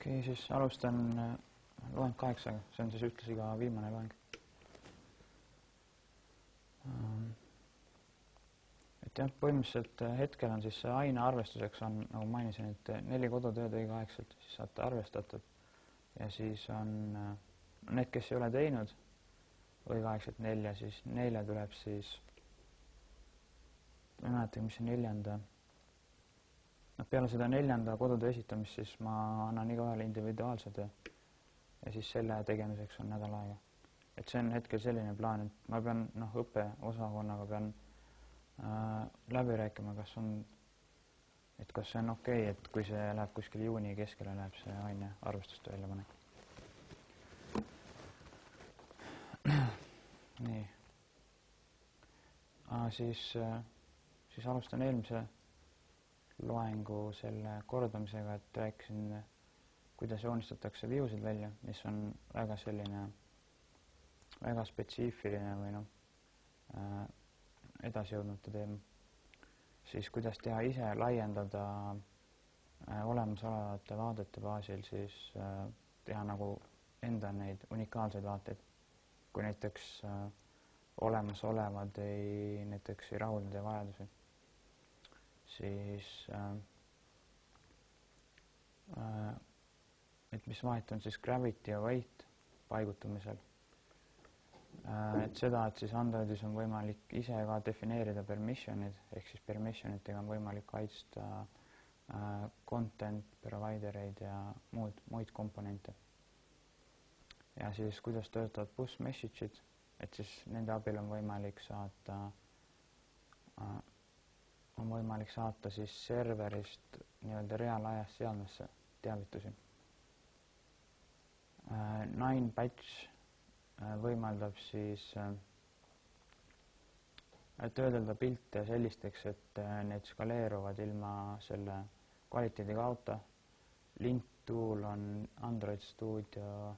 Okei, siis alustan loeng 8, see on siis ühtlasi ka viimane loeng. Et jah, põhimõtteliselt hetkel on siis aine arvestuseks on, nagu mainisin, et 4 kodutööd õigeaegselt siis saate arvestatud ja siis on need, kes ei ole teinud õigeaegselt 4, siis neile tuleb siis, ma ei mäletagi, mis see 4. Peale seda 4. kodutöö esitamist siis ma annan igaühele individuaalse töö ja siis selle tegemiseks on nädal aega. Et see on hetkel selline plaan, et ma pean õppeosakonnaga pean läbi rääkima, kas see on okei, et kui see läheb kuskil juuni keskele, läheb see aine arvestuste väljapanek. Nii. Siis alustan eelmise loengu selle kordamisega, et rääkisin, kuidas joonistatakse viusid välja, mis on väga selline, väga spetsiifiline või edasijõudnute teema. Siis kuidas teha ise, laiendada olemasolevate vaadete baasil, siis teha nagu enda neid unikaalseid vaateid, kui näiteks olemasolevad näiteks ei rahulda teie vajadusi. Siis et mis vahet on siis gravity ja weight paigutumisel. Et seda, et siis Androidis on võimalik ise ka defineerida permissionid, ehk siis permissionitega on võimalik kaitsta content providereid ja muid komponente. Ja siis kuidas töötavad push message'id, et siis nende abil on võimalik saata siis serverist nii-öelda reaalajas seadmesse teavitusi. Nine batch võimaldab siis töödelda pilte sellisteks, et need skaleeruvad ilma selle kvaliteedi kaota. Lint tool on Android Studio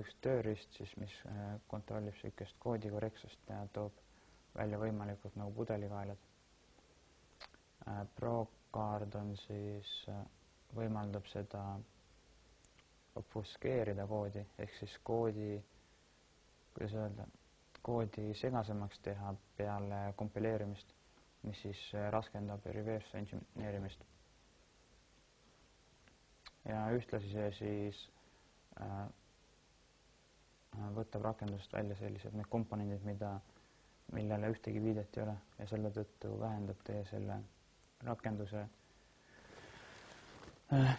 üks tööriist, siis, mis kontrollib sellist koodi korrektsust ja toob välja võimalikult nagu pudelikaelad. ProCard on siis, võimaldab seda obfuskeerida koodi, ehk siis koodi segasemaks teha peale kompileerimist, mis siis raskendab reverse engineerimist. Ja ühtlasi see siis võtab rakendust välja sellised need komponendid, millele ühtegi viidet ei ole ja selle tõttu vähendab teie selle rakenduse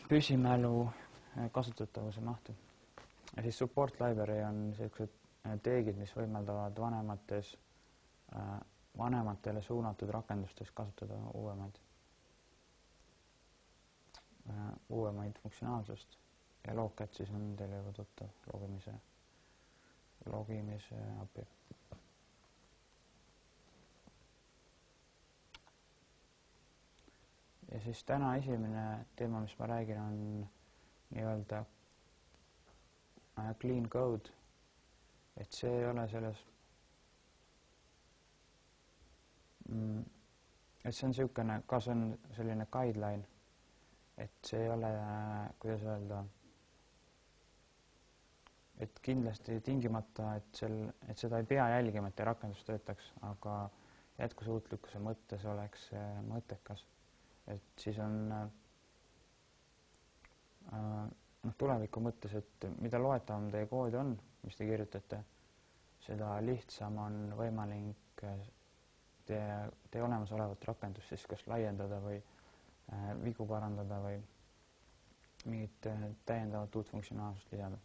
püsimälu kasutatavuse mahtu. Ja siis support library on sellised teegid, mis võimaldavad vanematele suunatud rakendustes kasutada uuemaid funktsionaalsust ja Logcat siis on teile juba tuttav logimise API. Ja siis täna esimene teema, mis ma räägin, on nii-öelda clean code, et see ei ole selles, et see on selline, ka see on selline guideline, et see ei ole, kuidas öelda, et kindlasti tingimata, et seda ei pea jälgima, et rakendus töötaks, aga jätkusuutlikkuse mõttes oleks mõttekas. Et siis on tuleviku mõttes, et mida loetavam teie kood on, mis te kirjutate, seda lihtsam on võimalik teie olemasolevat rakendust siis kas laiendada või vigu parandada või mingit täiendavat uut funktsionaalsust lisada.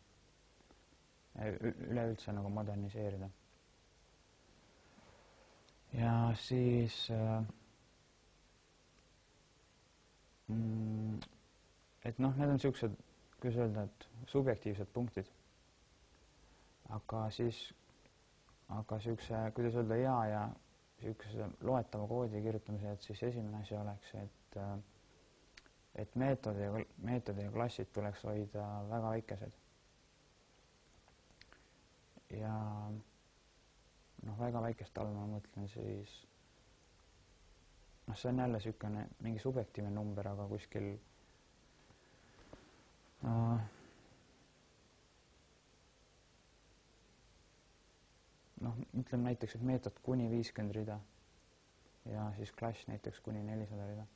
Üleüldse nagu moderniseerida. Ja siis et need on sellised, kuidas öelda, et subjektiivsed punktid. Aga selline, kuidas öelda, hea ja selline loetava koodi kirjutamise, et siis esimene asi oleks, et meetodi ja klassid tuleks hoida väga väikesed. Ja väga väikest all ma mõtlen siis see on jälle niisugune mingi subjektiivne number, aga kuskil ütleme näiteks, et meetod kuni 50 rida ja siis klass näiteks kuni 400 rida.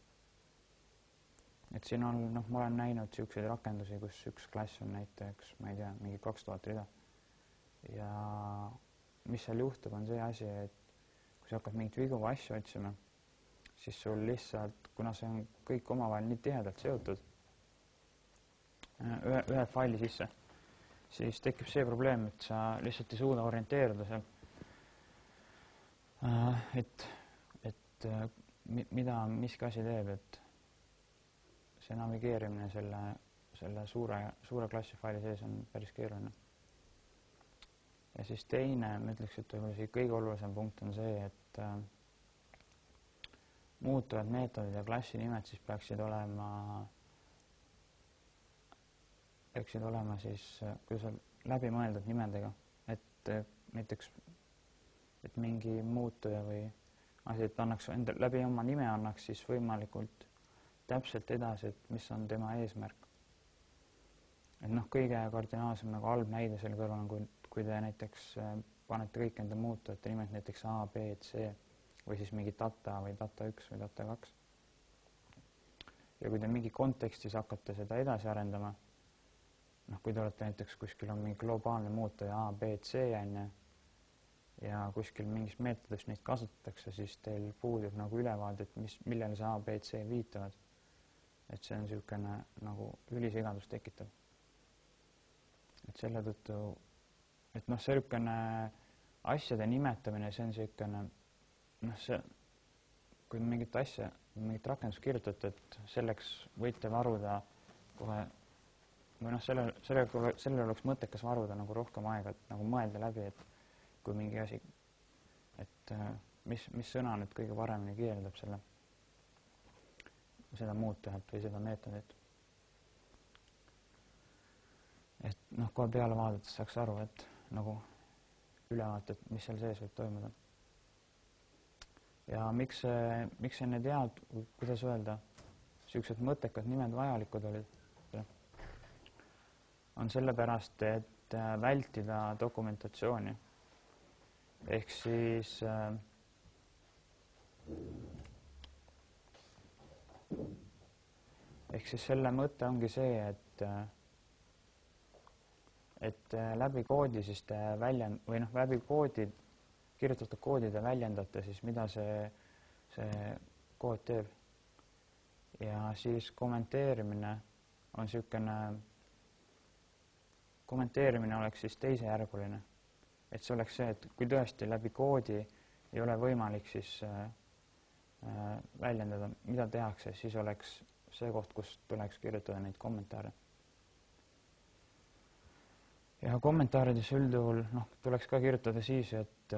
Et siin on, ma olen näinud niisuguseid rakendusi, kus üks klass on näiteks, ma ei tea, mingi 2000 rida. Ja mis seal juhtub, on see asi, et kui sa hakkad mingit vigu või asju otsima, siis sul lihtsalt, kuna see on kõik omavahel nii tihedalt seotud ühe faili sisse, siis tekib see probleem, et sa lihtsalt ei suuda orienteeruda seal. Et mida miski asi teeb, et see navigeerimine selle suure klassi faili sees on päris keeruline. Ja siis teine, ma ütleks, et võib-olla see kõige olulisem punkt on see, et muutuvad meetodid ja klassi nimed siis peaksid olema siis, kuidas on läbimõeldud nimedega, et näiteks et mingi muutuja või asi, et annaks läbi oma nime annaks siis võimalikult täpselt edasi, et mis on tema eesmärk. Et kõige kardinaalsem halb näide selle kõrval on, kui te näiteks panete kõik enda muutujate nimed näiteks A, B, C või siis mingi data või data 1 või data 2. Ja kui te mingi kontekstis hakkate seda edasi arendama, kui te olete näiteks kuskil on mingi globaalne muutuja A, B, C ja kuskil mingis meetodis neid kasutatakse, siis teil puudub ülevaade, et millele see A, B, C viitavad. Et see on niisugune ülisigadus tekitav. Et selle tõttu, et niisugune asjade nimetamine, see on niisugune, kui mingit asja, mingit rakendust kirjutate, et selleks võite varuda kohe, või sellele oleks mõttekas varuda rohkem aega, et mõelda läbi, et kui mingi asi, et mis sõna nüüd kõige paremini kirjeldab seda muutujat või seda meetodit. Et kohe peale vaadates saaks aru, et ülevaate, et mis seal sees võib toimuda. Ja miks need head, kuidas öelda, niisugused mõttekad nimed vajalikud olid, on sellepärast, et vältida dokumentatsiooni. Ehk siis selle mõte ongi see, et läbi koodi siis te läbi koodi, kirjutatud koodi te väljendate siis, mida see kood teeb. Ja siis kommenteerimine on niisugune, kommenteerimine oleks siis teisejärguline. Et see oleks see, et kui tõesti läbi koodi ei ole võimalik siis väljendada, mida tehakse, siis oleks see koht, kus tuleks kirjutada neid kommentaare. Ja kommentaarides üldjuhul tuleks ka kirjutada siis, et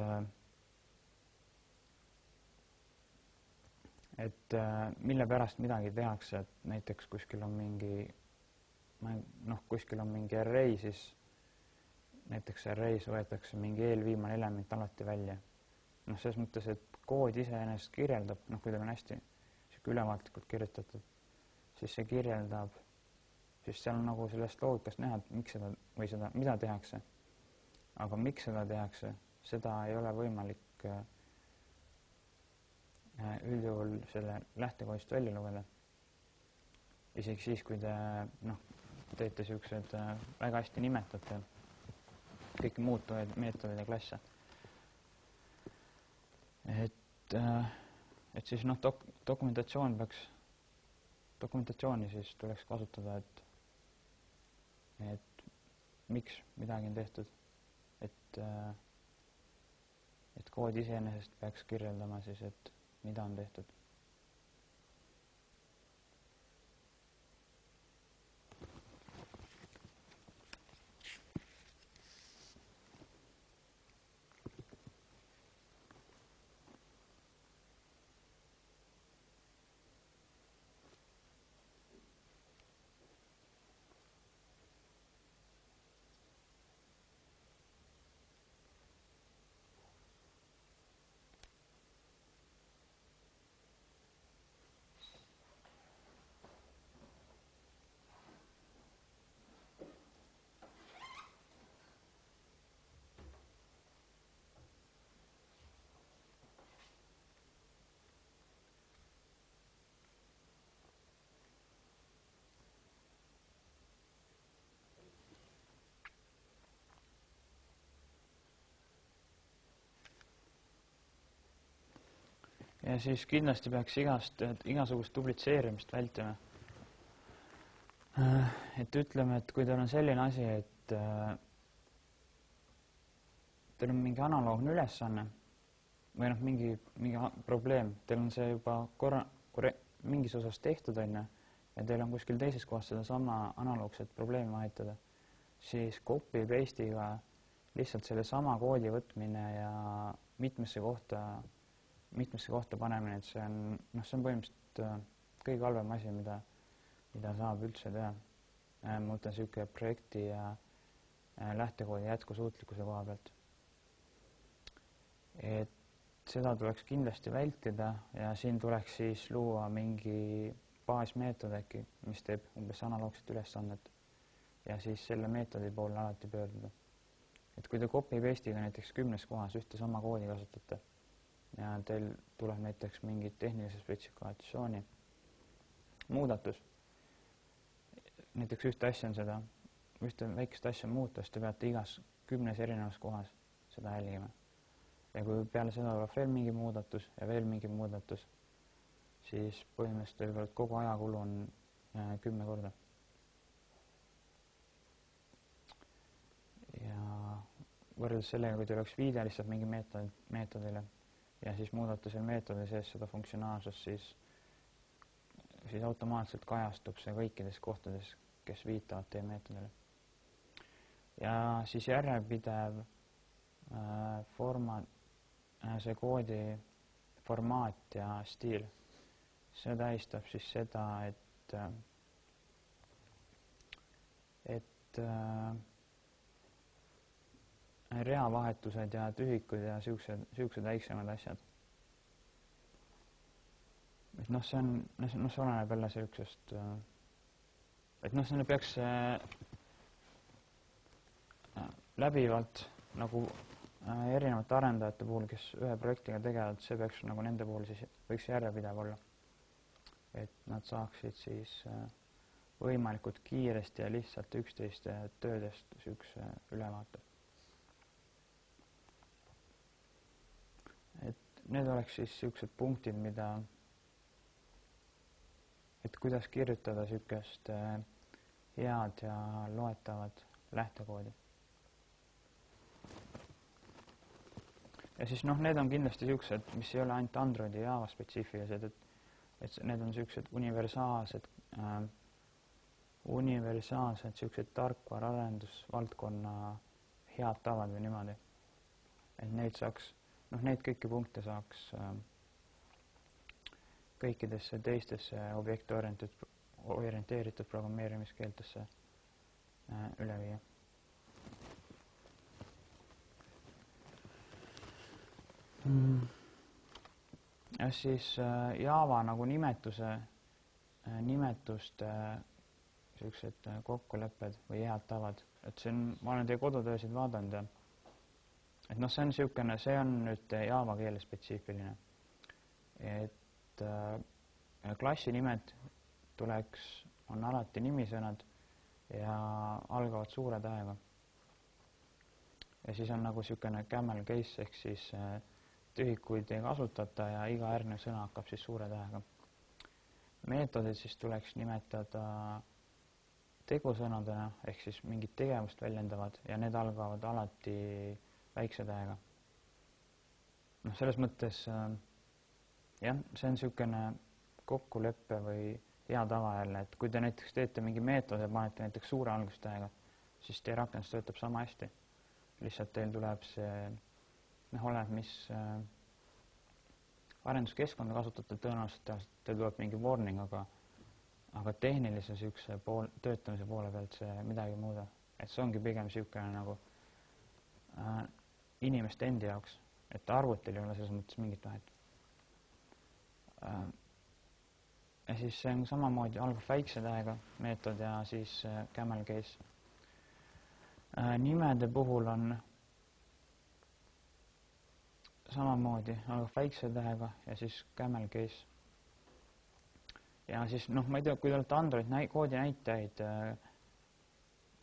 mille pärast midagi tehakse, et näiteks kuskil on mingi array, siis näiteks array's võetakse mingi eelviimane element alati välja. Selles mõttes, et kood iseenesest kirjeldab, kui ta on hästi ülevaatlikult kirjutatud, siis see kirjeldab, siis seal on sellest loogikast näha, et miks seda või seda, mida tehakse. Aga miks seda tehakse, seda ei ole võimalik üldjuhul selle lähtekoodist välja lugeda. Isegi siis, kui te teete niisugused väga hästi nimetate kõiki muutuvaid meetodid ja klasse. Et siis dokumentatsiooni siis tuleks kasutada, et miks midagi on tehtud, et kood iseenesest peaks kirjeldama siis, et mida on tehtud. Ja siis kindlasti peaks igasugust duplitseerimist vältima. Et ütleme, et kui teil on selline asi, et teil on mingi analoogne ülesanne või noh, mingi probleem, teil on see juba mingis osas tehtud on ja teil on kuskil teises kohas seda sama analoogset probleemi vahetada, siis copy-paste'iga lihtsalt selle sama koodi võtmine ja mitmesse kohta panemine, et see on põhimõtteliselt kõige halvem asi, mida saab üldse teha. Ma mõtlen niisugune projekti ja lähtekoodi jätkusuutlikkuse koha pealt. Et seda tuleks kindlasti vältida ja siin tuleks siis luua mingi baasmeetod äkki, mis teeb umbes analoogset ülesannet ja siis selle meetodi poole alati pöörduda. Et kui te copy-paste'iga näiteks 10 kohas ühte sama koodi kasutate ja teil tuleb näiteks mingit tehnilise spetsifikatsiooni muudatus, näiteks ühte väikest asja muuta, siis te peate igas 10 erinevas kohas seda jälgima. Ja kui peale seda tuleb veel mingi muudatus ja veel mingi muudatus, siis põhimõtteliselt kogu ajakulu on 10 korda. Ja võrreldes sellega, kui teil oleks viide lihtsalt mingi meetodile ja siis muudate selle meetodi sees seda funktsionaalsust, siis automaatselt kajastub see kõikides kohtades, kes viitavad teie meetodile. Ja siis järjepidev see koodi formaat ja stiil. See tähistab siis seda, et reavahetused ja tühikud ja siuksed väiksemad asjad. Et see oleneb jälle siuksest, et see peaks läbivalt nagu erinevate arendajate puhul, kes ühe projektiga tegelevad, see peaks nagu nende puhul siis võiks järjepidev olla. Et nad saaksid siis võimalikult kiiresti ja lihtsalt üksteiste töödest siukse ülevaate. Et need oleks siis siuksed punktid, et kuidas kirjutada siukest head ja loetavat lähtekoodi. Ja siis need on kindlasti siuksed, mis ei ole ainult Androidi ja Java spetsiifilised, et need on siuksed universaalsed siuksed tarkvaraarendusvaldkonna head tavad või niimoodi. Et neid kõiki punkte saaks kõikidesse teistesse objektorienteeritud programmeerimiskeeltesse üle viia. Ja siis Java nagu nimetuste siuksed kokkulepped või head tavad, et ma olen teie kodutöösid vaadanud ja et see on nüüd Java keele spetsiifiline, et klassi nimed on alati nimisõnad ja algavad suure tähega. Ja siis on nagu siukene camel case ehk siis tühikuid ei kasutata ja iga järgnev sõna hakkab siis suure tähega. Meetodid siis tuleks nimetada tegusõnadena ehk siis mingit tegevust väljendavad ja need algavad alati väikse tähega. Selles mõttes jah, see on siukene kokkuleppe või hea tava jälle, et kui te näiteks teete mingi meetodi ja panete näiteks suure algustähega, siis teie rakendus töötab sama hästi. Lihtsalt teil tuleb see oleneb, mis arenduskeskkonda kasutate, tõenäoliselt teil tuleb mingi warning, aga tehnilise siukse töötamise poole pealt see midagi muuda. Et see ongi pigem siukene nagu inimeste endi jaoks, et arvutil ei ole selles mõttes mingit vahet. Ja siis see on samamoodi algab väikse tähega meetod ja siis camel case. Nimede puhul on samamoodi algab väikse tähega ja siis camel case. Ja siis ma ei tea, kui te olete Android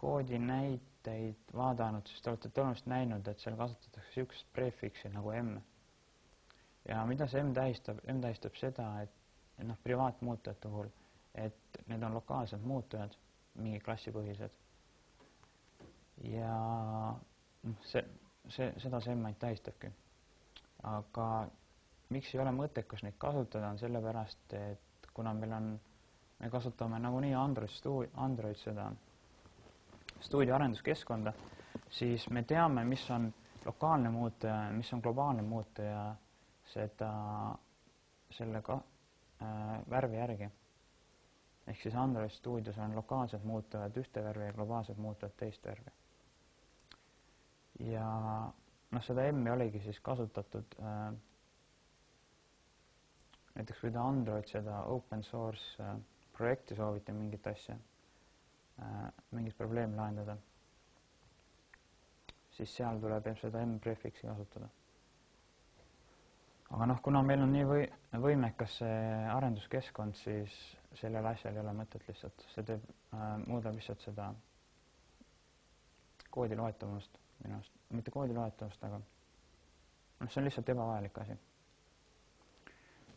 koodinäiteid vaadanud, siis te olete tõenäoliselt näinud, et seal kasutatakse siukest prefiksi nagu M. ja mida see M tähistab? M tähistab seda, et noh, privaatmuutujate puhul, et need on lokaalsed muutujad, mingi klassipõhised. Ja seda see M ainult tähistabki. Aga miks ei ole mõttekas neid kasutada, on sellepärast, et kuna me kasutame nagunii Android seda stuudio arenduskeskkonda, siis me teame, mis on lokaalne muutuja ja mis on globaalne muutuja selle värvi järgi. Ehk siis Android stuudios on lokaalsed muutujad ühte värvi ja globaalsed muutujad teist värvi. Ja seda M-i oligi siis kasutatud näiteks kui ta Android seda open source projekti sooviti mingit asja, mingit probleemi lahendada, siis seal tuleb seda M-prefiksi kasutada. Aga kuna meil on nii võimekas see arenduskeskkond, siis sellel asjal ei ole mõtet lihtsalt. See muudab lihtsalt seda koodi loetavust minu arust. Mitte koodi loetavust, aga see on lihtsalt ebavajalik asi.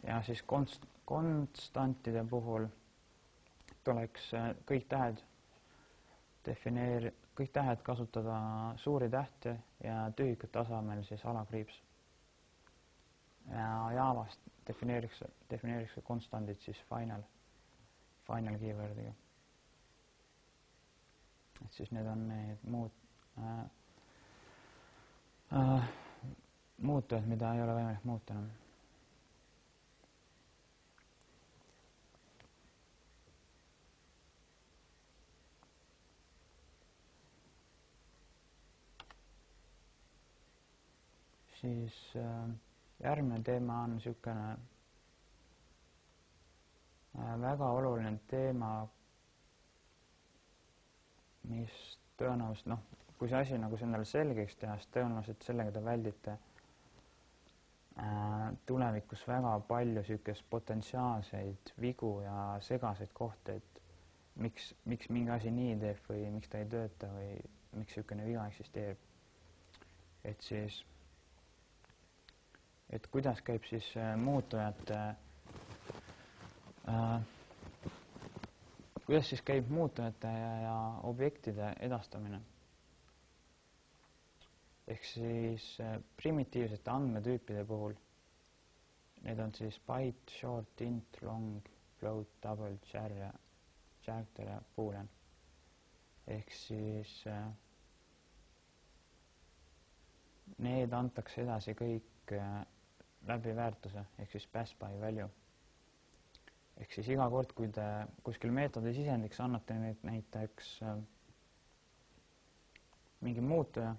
Ja siis konstantide puhul tuleks kõik tähed kasutada suuri tähti ja tühikute asemel siis alakriips. Ja Javast defineeritakse konstandid siis final keyword'iga. Et siis need on need muutujad, mida ei ole võimalik muuta enam. Siis järgmine teema on niisugune väga oluline teema, mis tõenäoliselt, kui see asi nagu endale selgeks teha, siis tõenäoliselt sellega te väldite tulevikus väga palju niisugust potentsiaalseid vigu ja segaseid kohti, et miks mingi asi nii teeb või miks ta ei tööta või miks niisugune viga eksisteerib. Et kuidas käib siis muutujate ja objektide edastamine. Ehk siis primitiivsete andmetüüpide puhul, need on siis byte, short, int, long, float, double, character ja boolean. Ehk siis need antakse edasi kõik läbi väärtuse, ehk siis pass by value. Ehk siis iga kord, kui te kuskil meetodi sisendiks annate näiteks mingi muutuja,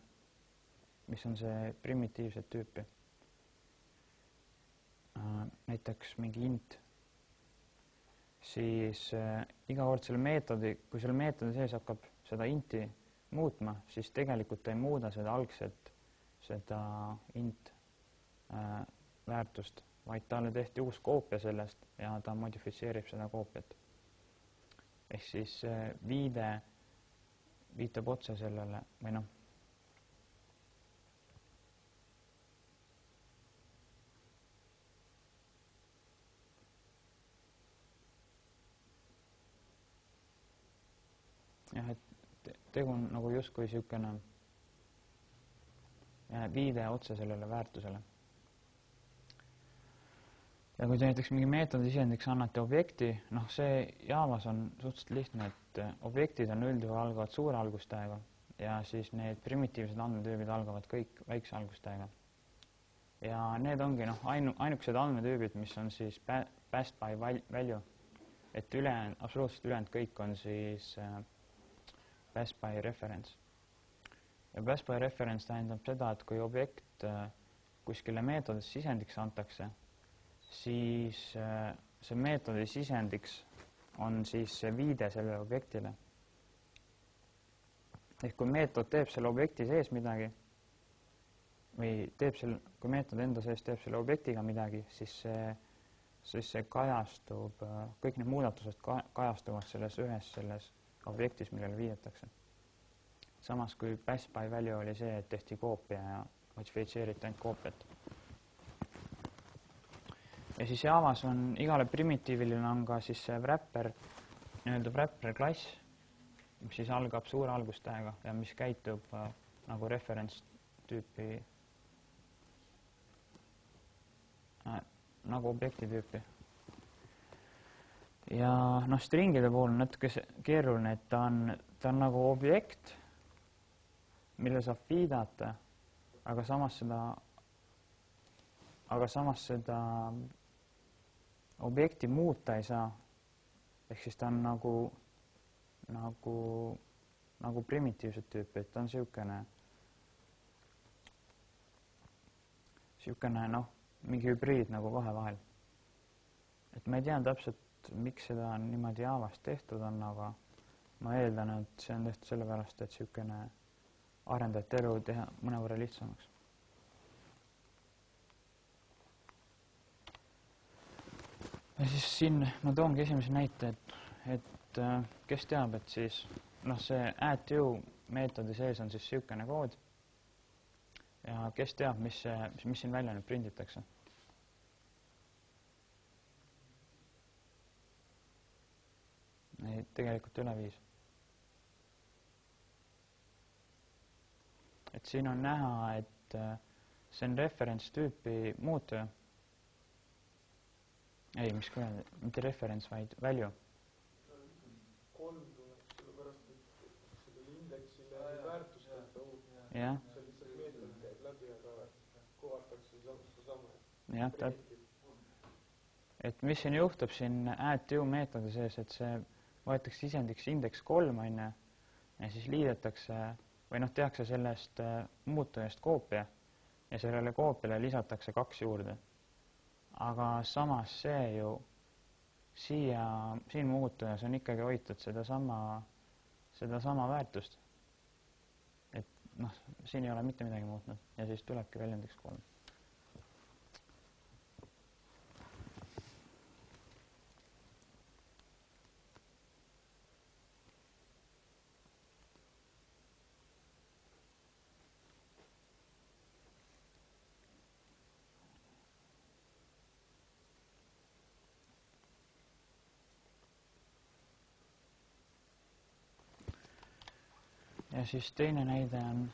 mis on see primitiivset tüüpi, näiteks mingi int, siis iga kord kui selle meetodi sees hakkab seda inti muutma, siis tegelikult ei muuda seda algset int väärtust, vaid talle tehti uus koopia sellest ja ta modifitseerib seda koopiat. Ehk siis viitab otse sellele või jah, et tegu on nagu justkui niisugune viide otse sellele väärtusele. Ja kui te näiteks mingi meetodi sisendiks annate objekti, see Javas on suhteliselt lihtne, et objektid on üldjuhul algavad suure algustähega ja siis need primitiivsed andmetüübid algavad kõik väikse algustähega. Ja need ongi ainukesed andmetüübid, mis on siis passed by value, et absoluutselt ülejäänud kõik on siis passed by reference. Ja passed by reference tähendab seda, et kui objekt kuskile meetodis sisendiks antakse, siis see meetodi sisendiks on siis see viide sellele objektile. Ehk kui meetod teeb selle objekti sees midagi või kui meetod enda sees teeb selle objektiga midagi, siis see kajastub, kõik need muudatused kajastuvad selles objektis, millele viidatakse. Samas kui pass by value oli see, et tehti koopia ja modifitseeriti ainult koopiat. ja siis Javas on igale primitiivile on ka siis see wrapper, nii-öelda wrapper klass, mis siis algab suure algustähega ja mis käitub nagu reference tüüpi, nagu objekti tüüpi. Ja noh, stringide puhul on natuke keeruline, et ta on nagu objekt, mille saab viidata, aga samas seda objekti muuta ei saa. Ehk siis ta on nagu primitiivset tüüpi, et ta on siukene noh, mingi hübriid nagu vahel. Et ma ei tea täpselt, miks seda on niimoodi Javas tehtud on, aga ma eeldan, et see on tehtud sellepärast, et siukene arendajate elu teha mõnevõrra lihtsamaks. Ja siis siin ma toongi esimese näite, et kes teab, et siis noh, see add_u meetodi sees on siis siukene kood ja kes teab, mis siin välja nüüd prinditakse. Ei, tegelikult üle 5. Et siin on näha, et see on reference tüüpi muutuja. Ei, mis kui on, mitte reference, vaid value. 3 tuleb sellepärast, et sellele indeksile väärtustada uut. Jah. See lihtsalt meetod käib läbi, aga kohatakse sama. Jah, et mis siin juhtub siin add_u meetodi sees, et see võetakse isendiks indeks 3 on ja siis liidetakse või noh, tehakse sellest muutujast koopia ja sellele koopiale lisatakse 2 juurde. Aga samas see ju siin muutujas on ikkagi hoitud sedasama väärtust. Et noh, siin ei ole mitte midagi muutnud ja siis tulebki väljundiks 3. Ja siis teine näide on,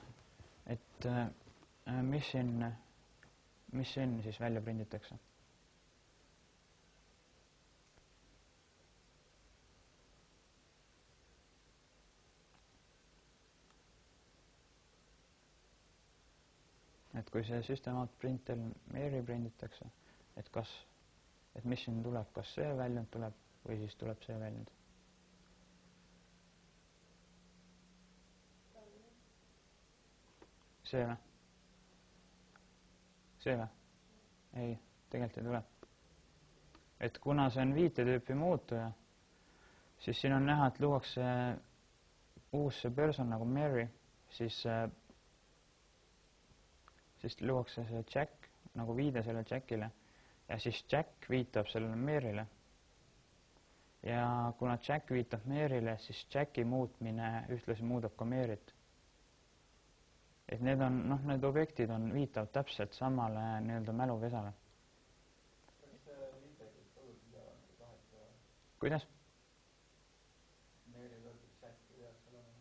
et mis siin siis välja prinditakse. Et kui see system.out.println Mary prinditakse, et mis siin tuleb, kas see väljund tuleb või siis tuleb see väljund. See või? See või? Ei, tegelikult ei tule. Et kuna see on viitetüüpi muutuja, siis siin on näha, et luuakse uus person nagu Mary, siis luuakse see Jack nagu viide sellele Jackile ja siis Jack viitab sellele Mary'le. Ja kuna Jack viitab Mary'le, siis Jacki muutmine ühtlasi muudab ka Mary't. Et need objektid viitavad täpselt samale nii-öelda mälupesale. Kas see viitegi kodus ja vahetada? Kuidas? Mary võrdub Jacki peaks olema.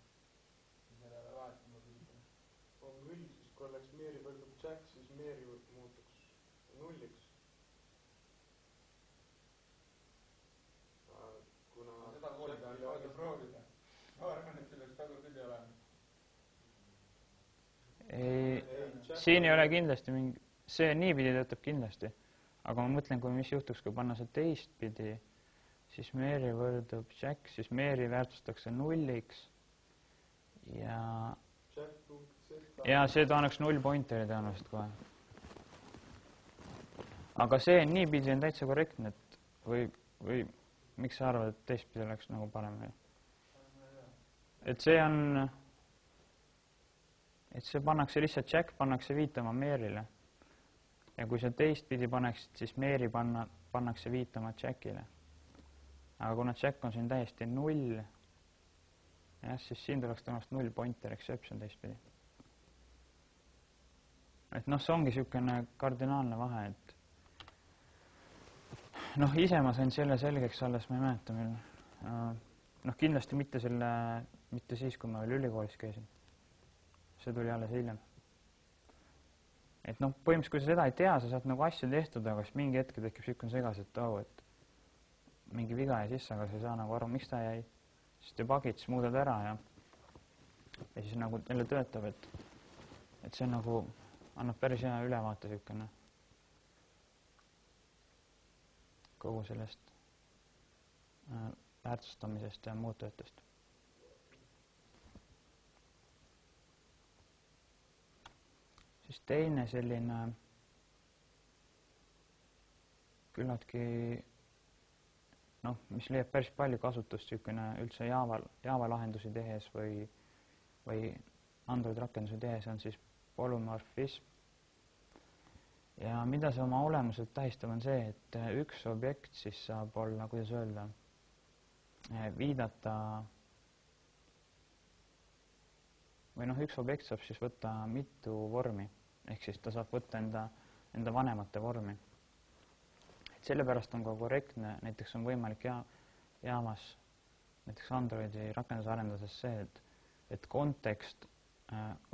Sellele vahetama pildile. On 0, siis kui oleks Mary võrdub Jack, siis Mary muutuks 0-iks. Kuna seda koolida on vaja proovida. Ma arvan, et sellest tagu küll ei ole. Siin ei ole kindlasti see niipidi töötab kindlasti, aga ma mõtlen, mis juhtuks, kui panna see teistpidi, siis Mary võrdub Jack, siis Mary väärtustakse 0-iks ja see annaks 0 pointeri tõenäoliselt kohe. Aga see niipidi on täitsa korrektne, et või miks sa arvad, et teistpidi oleks nagu parem? Et see pannakse lihtsalt Jack pannakse viitama Mary'le ja kui sa teistpidi paneksid, siis Mary pannakse viitama Jackile. Aga kuna Jack on siin täiesti 0, siis siin tuleks tõenäoliselt 0 pointer exception teistpidi. Et noh, see ongi siukene kardinaalne vahe, noh, ise ma sain selle selgeks alles, ma ei mäleta meil. Noh, kindlasti mitte siis, kui ma veel ülikoolis käisin. See tuli alles hiljem. Et noh, põhimõtteliselt, kui sa seda ei tea, sa saad nagu asju tehtud, aga siis mingi hetk tekib niisugune segas, et et mingi viga jäi sisse, aga sa ei saa nagu aru, miks ta jäi. Siis debug'id, siis muudad ära ja siis nagu jälle töötab, et see nagu annab päris hea ülevaate niisugune kogu sellest väärtustamisest ja muutujatest. Siis teine selline küllaltki, noh, mis leiab päris palju kasutust niisugune üldse Java lahendusi tehes või Android rakendusi tehes on siis polümorfism. Ja mida see oma olemuselt tähistab on see, et üks objekt siis saab olla, kuidas öelda, viidata või noh, üks objekt saab siis võtta mitu vormi, ehk siis ta saab võtta enda vanemate vormi. Et sellepärast on ka korrektne, näiteks on võimalik Javas, näiteks Androidi rakendusarenduses see, et kontekst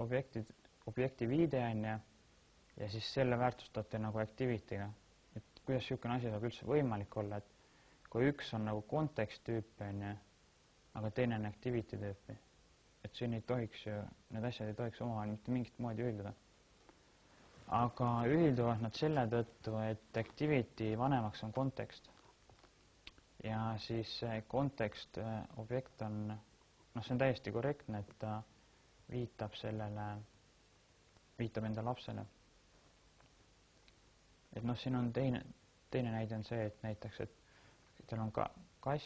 objekti viide on ja siis selle väärtustate nagu activity'ga. Et kuidas niisugune asi saab üldse võimalik olla, et kui üks on nagu kontekst tüüp on aga teine on activity tüüpi. Et siin ei tohiks ju, need asjad ei tohiks omavahel mitte mingit moodi ühilduda. Aga ühilduvad nad selle tõttu, et activity vanemaks on kontekst. Ja siis kontekst objekt on, noh, see on täiesti korrektne, et ta viitab enda lapsele. Et noh, siin on teine näide on see, et näiteks, et tal on ka kass.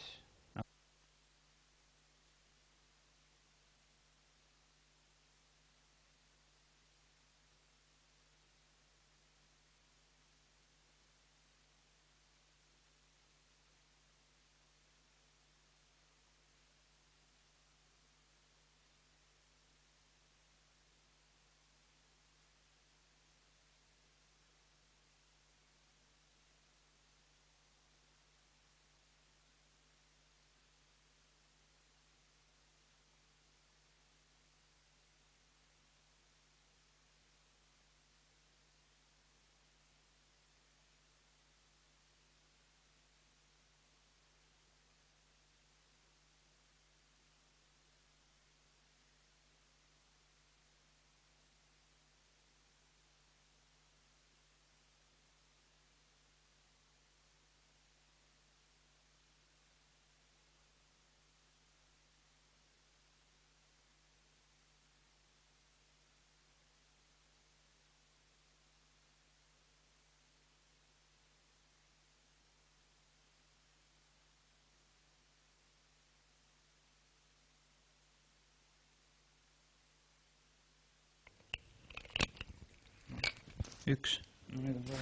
Üks. No nüüd on see.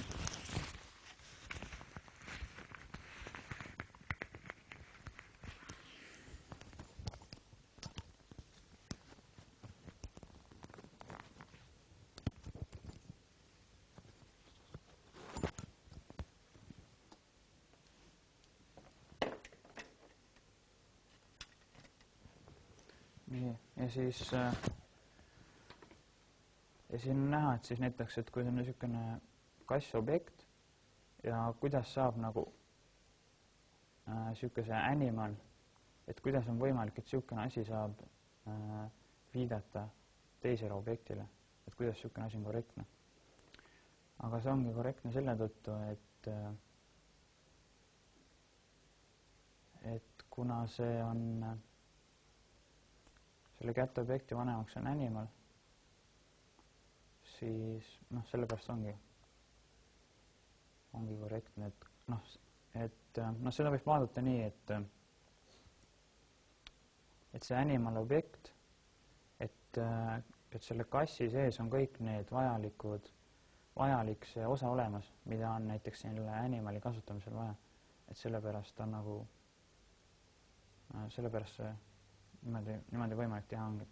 Nii, ja siis ja siin on näha, et siis näiteks, et kui see on niisugune kassobjekt ja kuidas saab nagu niisuguse animal, et kuidas on võimalik, et niisugune asi saab viidata teisele objektile, et kuidas niisugune asi on korrektne. Aga see ongi korrektne selle tõttu, et kuna see on selle kätteobjekti vanemaks on animal, siis noh, sellepärast ongi korrektne, et seda võib vaadata nii, et see animal objekt, et selle kassi sees on kõik need vajalik see osa olemas, mida on näiteks selle animali kasutamisel vaja. Et sellepärast on nagu, sellepärast see niimoodi võimalik teha ongi.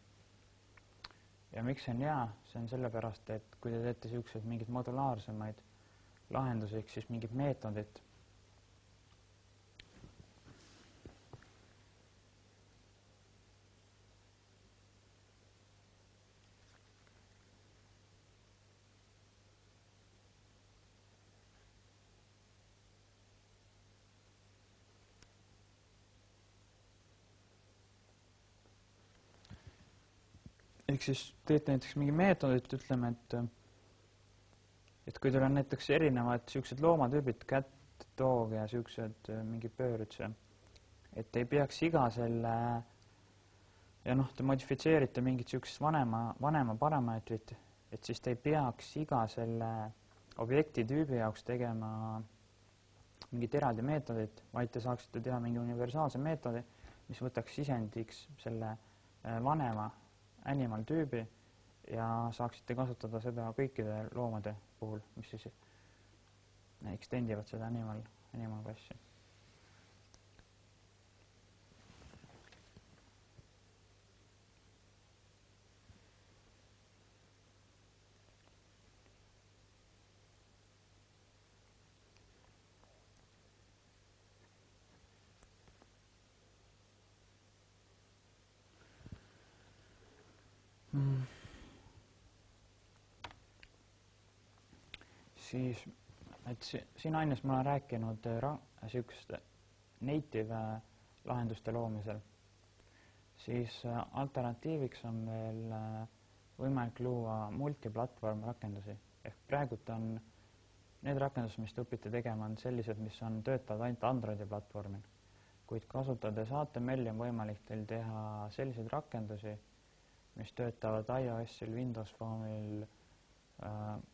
Ja miks see on hea? See on sellepärast, et kui te teete niisuguseid mingid modulaarsemaid lahendusi, siis mingid meetodid, ehk siis teete näiteks mingi meetodit, ütleme, et kui teil on näiteks erinevad niisugused loomatüübid, kätt, toog ja niisugused mingi pöörütse, et ei peaks iga selle ja noh, te modifitseerite mingit niisugust vanema parameetrit, et siis te ei peaks iga selle objekti tüübi jaoks tegema mingit eraldi meetodit, vaid te saaksite teha mingi universaalse meetodi, mis võtaks sisendiks selle vanema animal tüübi ja saaksite kasutada seda kõikide loomade puhul, mis siis extendivad seda animal klassi. Siis, et siin aines ma olen rääkinud niisugust native lahenduste loomisel, siis alternatiiviks on veel võimalik luua multiplatvorm rakendusi. Ehk praegult on need rakendused, mis te õpite tegema, on sellised, mis töötavad ainult Androidi platvormil. Kuid kasutades HTML-i on võimalik teil teha selliseid rakendusi, mis töötavad iOS-il, Windows Phone'il,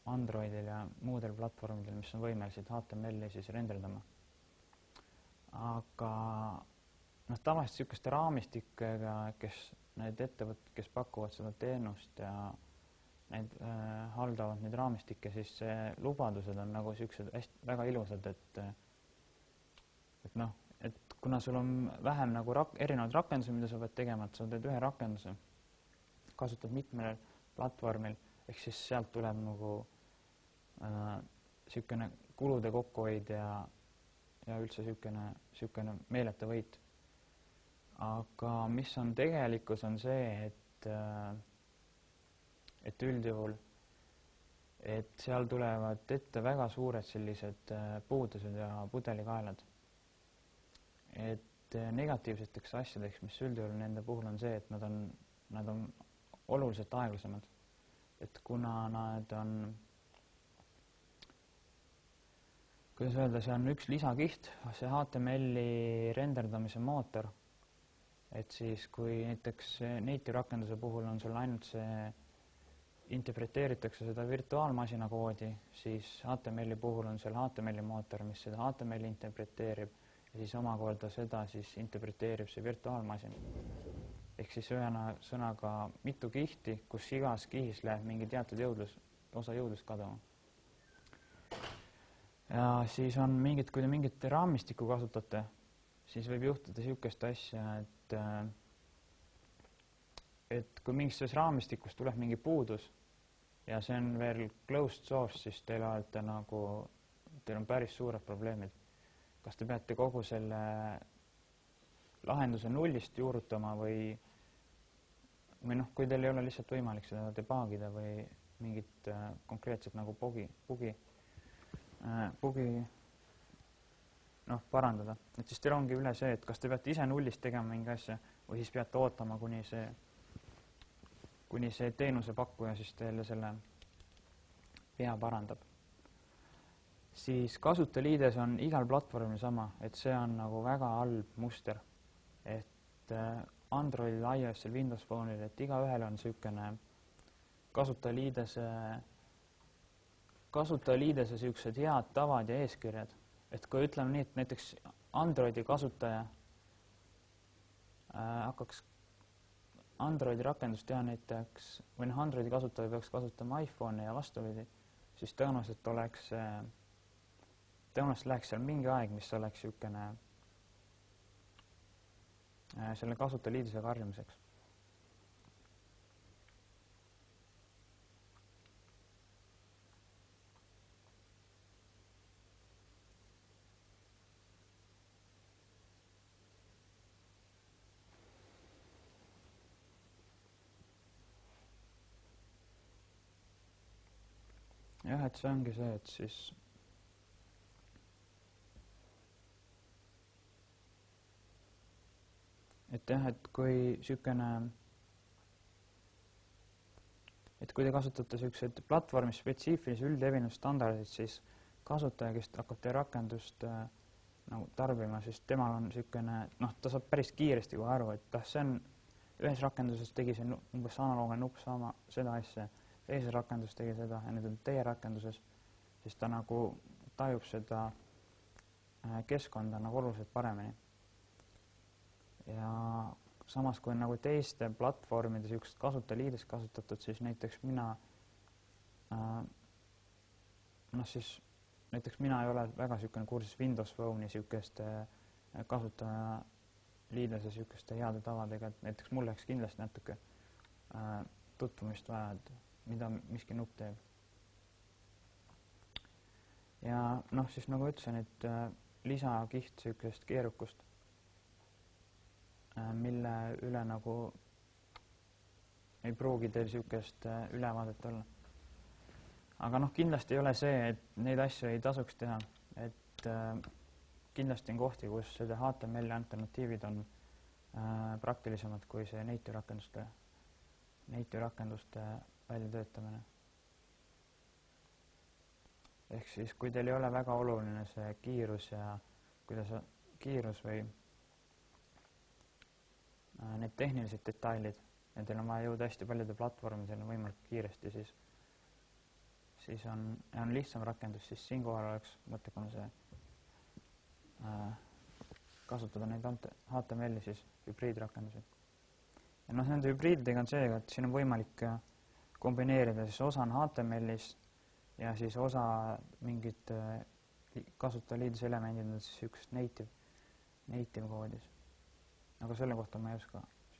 Androidil ja muudel platvormidel, mis on võimelised HTML-i siis renderdama. Aga tavaliselt niisuguste raamistikega, kes need ettevõtted, kes pakuvad seda teenust ja need haldavad neid raamistikke, siis lubadused on nagu niisugused hästi väga ilusad, et kuna sul on vähem nagu erinevad rakendusi, mida sa pead tegema, et sa teed ühe rakenduse, kasutad mitmel platvormil, ehk siis sealt tuleb nagu niisugune kulude kokkuhoid ja üldse niisugune meeletu võit. Aga mis on tegelikkus, on see, et üldjuhul, et seal tulevad ette väga suured sellised puudused ja pudelikaelad. Et negatiivseteks asjadeks, mis üldjuhul nende puhul on see, et nad on oluliselt aeglasemad. Et kuna nad on, kuidas öelda, see on üks lisakiht, see HTML-i renderdamise mootor, et siis kui näiteks native rakenduse puhul on sul ainult see, interpreteeritakse seda virtuaalmasina koodi, siis HTML-i puhul on seal HTML-i mootor, mis seda HTML-i interpreteerib ja siis omakorda seda siis interpreteerib see virtuaalmasin. Ehk siis sõnaga mitu kihti, kus igas kihis läheb mingi teatud osa jõudlust kaduma. Ja siis on kui te mingit raamistikku kasutate, siis võib juhtuda niisugust asja, et kui mingis raamistikus tuleb mingi puudus ja see on veel closed source, siis teil on päris suured probleemid. Kas te peate kogu selle lahenduse nullist juurutama või kui teil ei ole lihtsalt võimalik seda debugida või mingit konkreetset nagu bugi parandada. Et siis teil ongi üle see, et kas te peate ise nullist tegema mingi asja või siis peate ootama, kuni see teenusepakkuja siis teile selle pea parandab. Siis kasutajaliides on igal platvormil sama, et see on nagu väga halb muster. Et Androidil, iOS-il, Windows Phone'il, et igaühel on niisugune kasutajaliidese niisugused head tavad ja eeskirjad. Et kui ütleme nii, et näiteks Androidi kasutaja hakkaks Androidi rakendust teha näiteks, või Androidi kasutaja peaks kasutama iPhone'i ja vastupidi, siis tõenäoliselt läheks seal mingi aeg, mis oleks niisugune selle kasutajaliidese karjumiseks. Jah, et see ongi see, et siis et kui niisugune et kui te kasutate niisuguseid platvormi spetsiifilisi üldlevinud standardid, siis kasutaja, kes hakkab teie rakendust nagu tarbima, siis temal on niisugune, ta saab päris kiiresti kohe aru, et see on ühes rakenduses tegi see umbes analoogne nupp seda asja, teises rakenduses tegi seda ja nüüd on teie rakenduses, siis ta nagu tajub seda keskkonda nagu oluliselt paremini. Ja samas, kui nagu teiste platvormide niisugust kasutajaliidest kasutatud, siis näiteks mina ei ole väga niisugune kursis Windows Phone'i niisuguste kasutajaliidlase niisuguste heade tavadega, et näiteks mul läheks kindlasti natuke tutvumist vaja, et mida miski nupp teeb. Ja siis nagu ütlesin, et lisakiht niisugust keerukust, mille üle nagu ei pruugi teil niisugust ülevaadet olla. Aga kindlasti ei ole see, et neid asju ei tasuks teha, et kindlasti on kohti, kus seda HTML alternatiivid on praktilisemad kui see native rakenduste väljatöötamine. Ehk siis, kui teil ei ole väga oluline see kiirus ja kiirus või need tehnilised detailid ja teil on vaja jõuda hästi paljude platvormidele võimalikult kiiresti, siis on lihtsam rakendus, siis siinkohal oleks mõttekam see kasutada neid HTML-i siis hübriidrakendusi. Ja nende hübriididega on see, et siin on võimalik kombineerida siis osa on HTML-is ja siis osa mingid kasutajaliidluse elemendid on siis üks native koodis. Aga selle kohta ma ei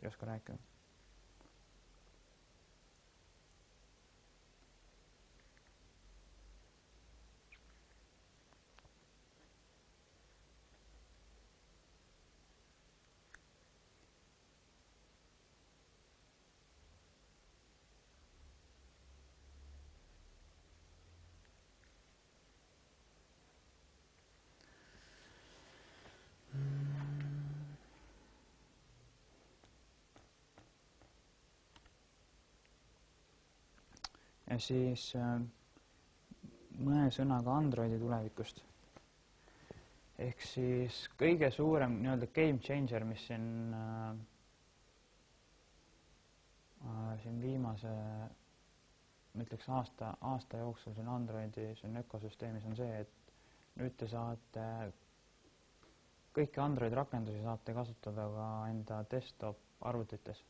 oska rääkida. Ja siis mõne sõnaga Androidi tulevikust. Ehk siis kõige suurem nii-öelda game changer, mis siin viimase, ma ütleks aasta jooksul siin Androidi ökosüsteemis on see, et nüüd te saate kõiki Androidi rakendusi saate kasutada ka enda desktop arvutites.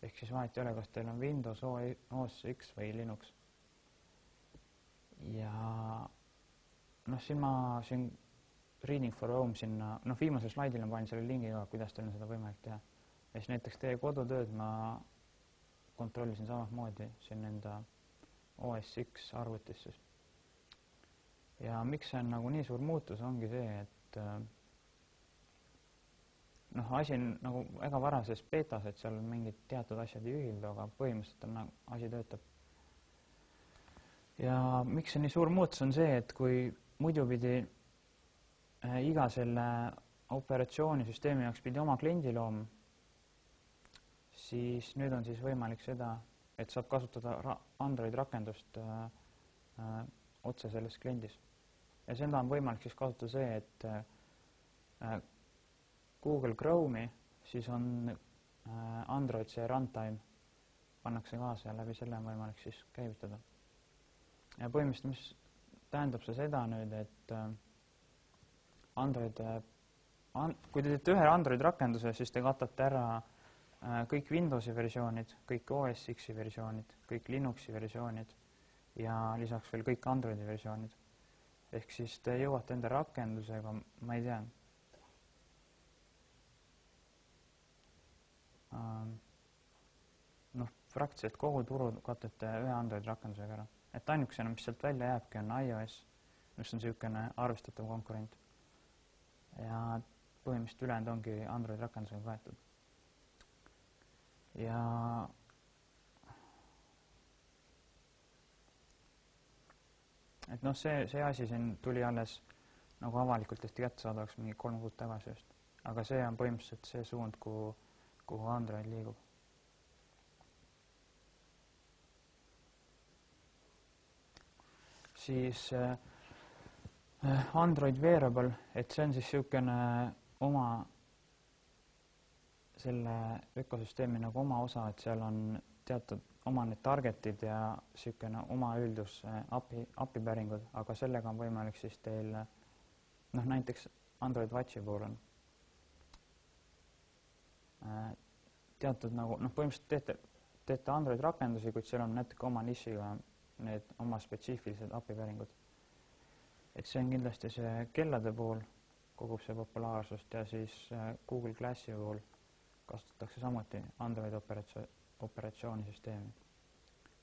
Ehk siis vahet ei ole, kas teil on Windows, OS X või Linux. Ja siin Reading for Home sinna, viimasel slaidil ma panin selle lingi ka, kuidas teil on seda võimalik teha. Ja siis näiteks teie kodutööd ma kontrollisin samamoodi siin enda OS X arvutis. Ja miks see on nagu nii suur muutus, ongi see, et asi on nagu väga varases betas, et seal mingid teatud asjad ei ühildu, aga põhimõtteliselt asi töötab. Ja miks see nii suur muutus on see, et kui muidu pidi iga selle operatsioonisüsteemi jaoks pidi oma kliendi looma, siis nüüd on siis võimalik seda, et saab kasutada Android rakendust otse selles kliendis. Ja seda on võimalik siis kasutada see, et Google Chrome'i, siis on Android see runtime, pannakse kaasa ja läbi selle on võimalik siis käivitada. Ja põhimõtteliselt, mis tähendab see seda nüüd, et kui te teete ühe Android rakenduse, siis te katate ära kõik Windowsi versioonid, kõik OS X versioonid, kõik Linuxi versioonid ja lisaks veel kõik Androidi versioonid. Ehk siis te jõuate enda rakendusega, ma ei tea, praktiliselt kogu turu katete ühe Android rakendusega ära. Et ainukesena, mis sealt välja jääbki, on iOS, mis on niisugune arvestatav konkurent. Ja põhimõtteliselt ülejäänud ongi Android rakendusega kaetud. Ja et see asi siin tuli alles nagu avalikult hästi kättesaadavaks mingi 3 kuud tagasi just. Aga see on põhimõtteliselt see suund, kuhu Android liigub. siis Android Wearable, et see on siis niisugune oma selle ökosüsteemi nagu oma osa, et seal on teatud oma need targetid ja niisugune oma üldus API-päringud, aga sellega on võimalik siis teil näiteks Android Watchi puhul on teatud nagu põhimõtteliselt teete Android rakendusi, kuid seal on natuke oma nišiga need oma spetsiifilised API-päringud. Et see on kindlasti see kellade puhul kogub see populaarsust ja siis Google Glassi puhul kasutatakse samuti Android operatsioonisüsteemi.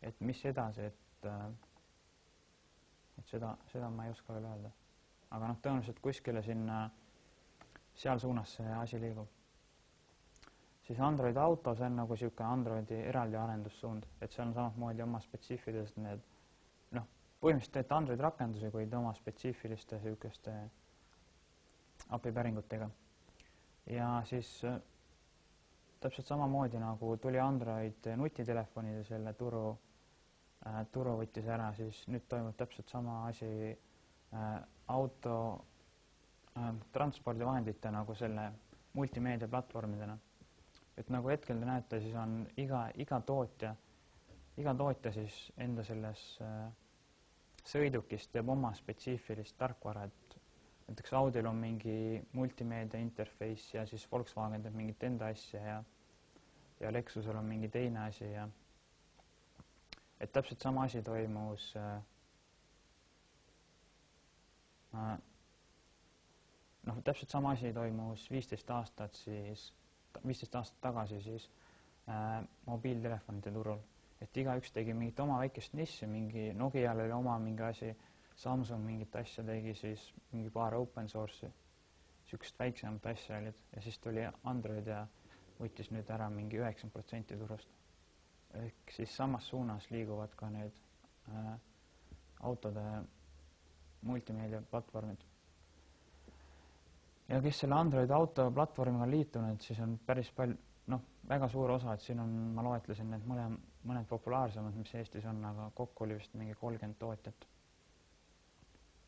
Et mis edasi, et seda ma ei oska veel öelda. Aga tõenäoliselt kuskile sinna seal suunas see asi liigub. Siis Android Auto, see on nagu niisugune Androidi eraldi arendussuund, et seal on samamoodi oma spetsiifilised need, põhimõtteliselt teete Android rakendusi, kuid oma spetsiifiliste niisuguste API-päringutega. Ja siis täpselt samamoodi nagu tuli Android nutitelefonide selle turu võttis ära, siis nüüd toimub täpselt sama asi auto transpordivahendite nagu selle multimeedia platvormidena. Et nagu hetkel te näete, siis on iga tootja siis enda selles sõidukis teeb oma spetsiifilist tarkvara, et näiteks Audil on mingi multimeedia interface ja siis Volkswagen teeb mingit enda asja ja Lexusel on mingi teine asi ja et täpselt sama asi toimus täpselt sama asi toimus 15 aastat tagasi siis mobiiltelefonide turul. Et igaüks tegi mingit oma väikest nissi, mingi Nokial oli oma mingi asi, Samsung mingit asja tegi, siis mingi paar open source'i, niisugust väiksemat asja olid ja siis tuli Android ja võttis nüüd ära mingi 90% turust. Ehk siis samas suunas liiguvad ka need autode multimeedia platvormid. Ja kes selle Android auto platvormiga on liitunud, siis on päris palju, väga suur osa, et siin on, ma loetlesin need mõned populaarsemad, mis Eestis on, aga kokku oli vist mingi 30 tootjat,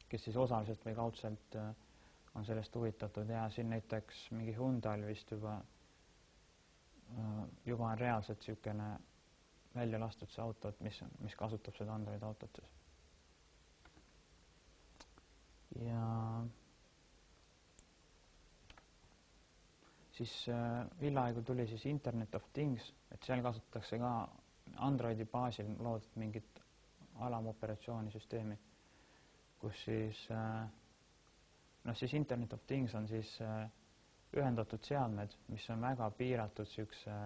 kes siis osaliselt või kaudselt on sellest huvitatud ja siin näiteks mingi Hyundai'l vist juba on reaalselt niisugune välja lastud see auto, mis kasutab seda Android autot. Ja siis hiljaaegu tuli siis Internet of Things, et seal kasutatakse ka Androidi baasil loodud mingit alamooperatsioonisüsteemi, kus siis Internet of Things on siis ühendatud seadmed, mis on väga piiratud niisuguse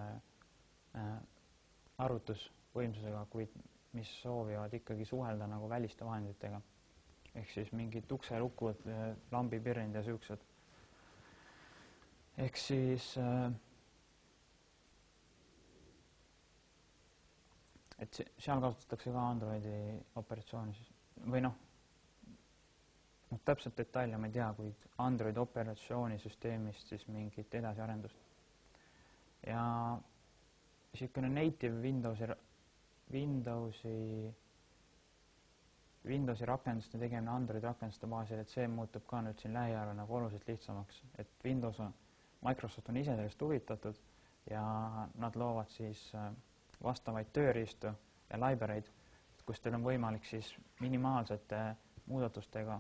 arvutusvõimsusega, kuid mis soovivad ikkagi suhelda nagu väliste vahenditega. Ehk siis mingid ukselukud, lambipirnind ja niisugused. Ehk siis et seal kasutatakse ka Androidi operatsioonis või täpselt detaile ma ei tea, kuid Android operatsioonisüsteemist siis mingit edasiarendust. Ja niisugune native Windowsi rakenduste tegemine Android rakenduste baasil, et see muutub ka nüüd siin lähiajal nagu oluliselt lihtsamaks, et Microsoft on ise sellest huvitatud ja nad loovad siis vastavaid tööriistu ja library'd, kus teil on võimalik siis minimaalsete muudatustega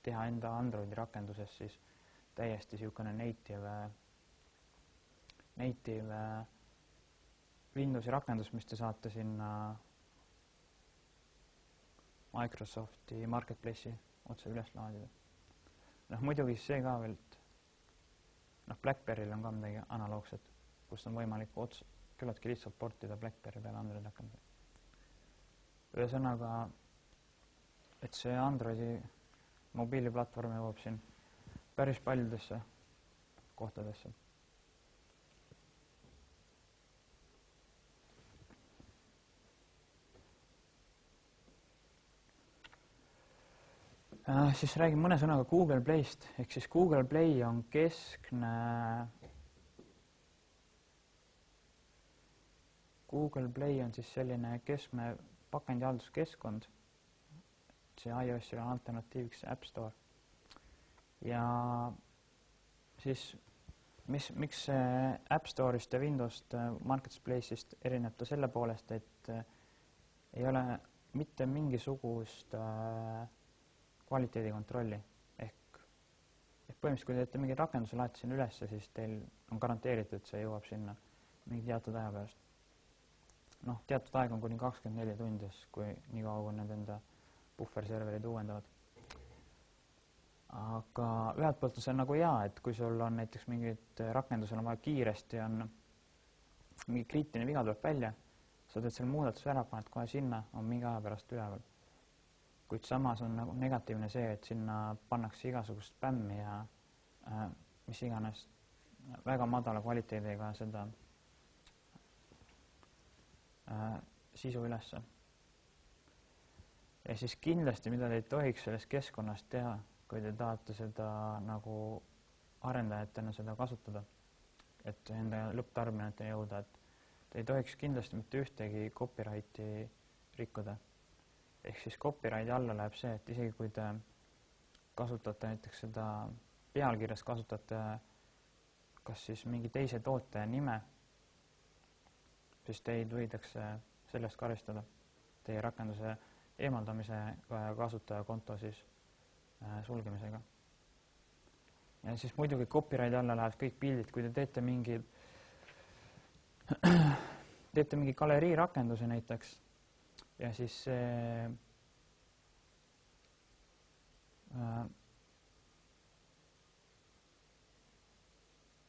teha enda Androidi rakenduses siis täiesti niisugune native Windowsi rakendus, mis te saate sinna Microsofti Marketplace'i otse üles laadida. Muidugi see ka veel, BlackBerry'l on ka midagi analoogset, kus on võimalik küllaltki lihtsalt portida BlackBerry peale Android rakenduse. Ühesõnaga, et see Androidi mobiiliplatvorm jõuab siin päris paljudesse kohtadesse. Siis räägin mõne sõnaga Google Playst, ehk siis Google Play on Google Play on siis selline keskne pakendihalduskeskkond, see iOS-il on alternatiiviks App Store. Ja siis miks see App Store'ist ja Windows'st Marketplace'ist erineb ta selle poolest, et ei ole mitte mingisugust kvaliteedikontrolli. Ehk põhimõtteliselt, kui teete mingi rakenduse, laete sinna üles, siis teil on garanteeritud, et see jõuab sinna mingi teatud aja pärast. Noh, teatud aeg on kuni 24 tundis, kui nii kaua, kui need enda buffer-serverid uuendavad. Aga ühelt poolt on see nagu hea, et kui sul on näiteks mingid rakendusel on vaja kiiresti, on mingi kriitiline viga tuleb välja, sa teed selle muudatuse ära, paned kohe sinna, on mingi aja pärast üleval. Kuid samas on nagu negatiivne see, et sinna pannakse igasugust spämmi ja mis iganes väga madala kvaliteediga seda sisu ülesse. Ja siis kindlasti, mida te ei tohiks sellest keskkonnast teha, kui te tahate seda nagu arendajatena seda kasutada, et enda lõpptarbijateni jõuda, et te ei tohiks kindlasti mitte ühtegi copyrighti rikkuda. Ehk siis copyrighti alla läheb see, et isegi kui te kasutate näiteks seda pealkirjas kasutate kas siis mingi teise toote nime, siis teid võidakse sellest karistada teie rakenduse eemaldamisega ja kasutajakonto siis sulgemisega. Ja siis muidugi copyrighti alla lähevad kõik pildid, kui te teete mingi galerii rakenduse näiteks ja siis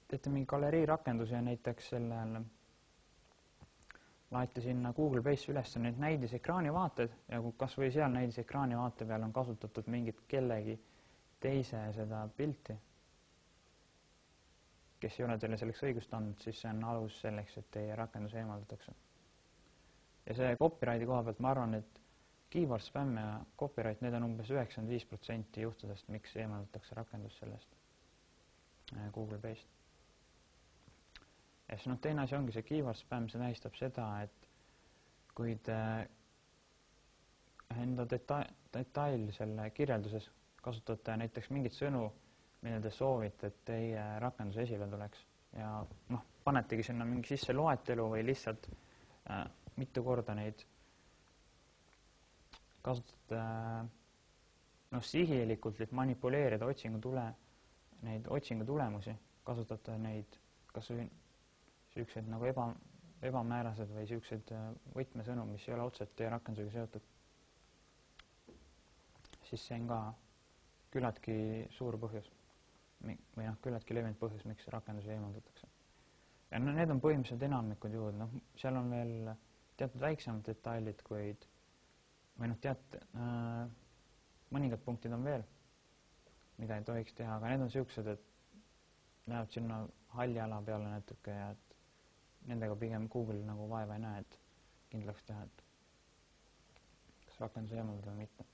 teete mingi galerii rakenduse ja näiteks sellel laete sinna Google Play'sse üles need näidisekraani vaated ja kas või seal näidisekraani vaate peal on kasutatud mingit kellegi teise seda pilti, kes ei ole teile selleks õigust andnud, siis see on alus selleks, et teie rakendus eemaldatakse. Ja see copyrighti koha pealt ma arvan, et keyword spam ja copyright, need on umbes 95% juhtudest, miks eemaldatakse rakendus sellest Google Play'st. Ja siis teine asi ongi see keyword spam, see näistab seda, et kui te enda detail selle kirjelduses kasutate näiteks mingit sõnu, mille te soovite, et teie rakendus esile tuleks ja panetegi sinna mingi sisse loetelu või lihtsalt mitu korda neid kasutate sihilikult manipuleerida neid otsingu tulemusi, kasutate neid kas või sellised nagu ebamäärased või sellised võtmesõnu, mis ei ole otseselt teie rakendusega seotud, siis see on ka küllaltki suur põhjus või küllaltki levinud põhjus, miks rakendus eemaldatakse. Ja need on põhimõtteliselt enamikud juhud, seal on veel teatud väiksemad detailid, kuid või mõningad punktid on veel, mida ei tohiks teha, aga need on sellised, et lähevad sinna halli ala peale natuke ja et nendega pigem Google nagu vaeva ei näe, et kindlaks teha, et kas rakendus eemaldada või mitte.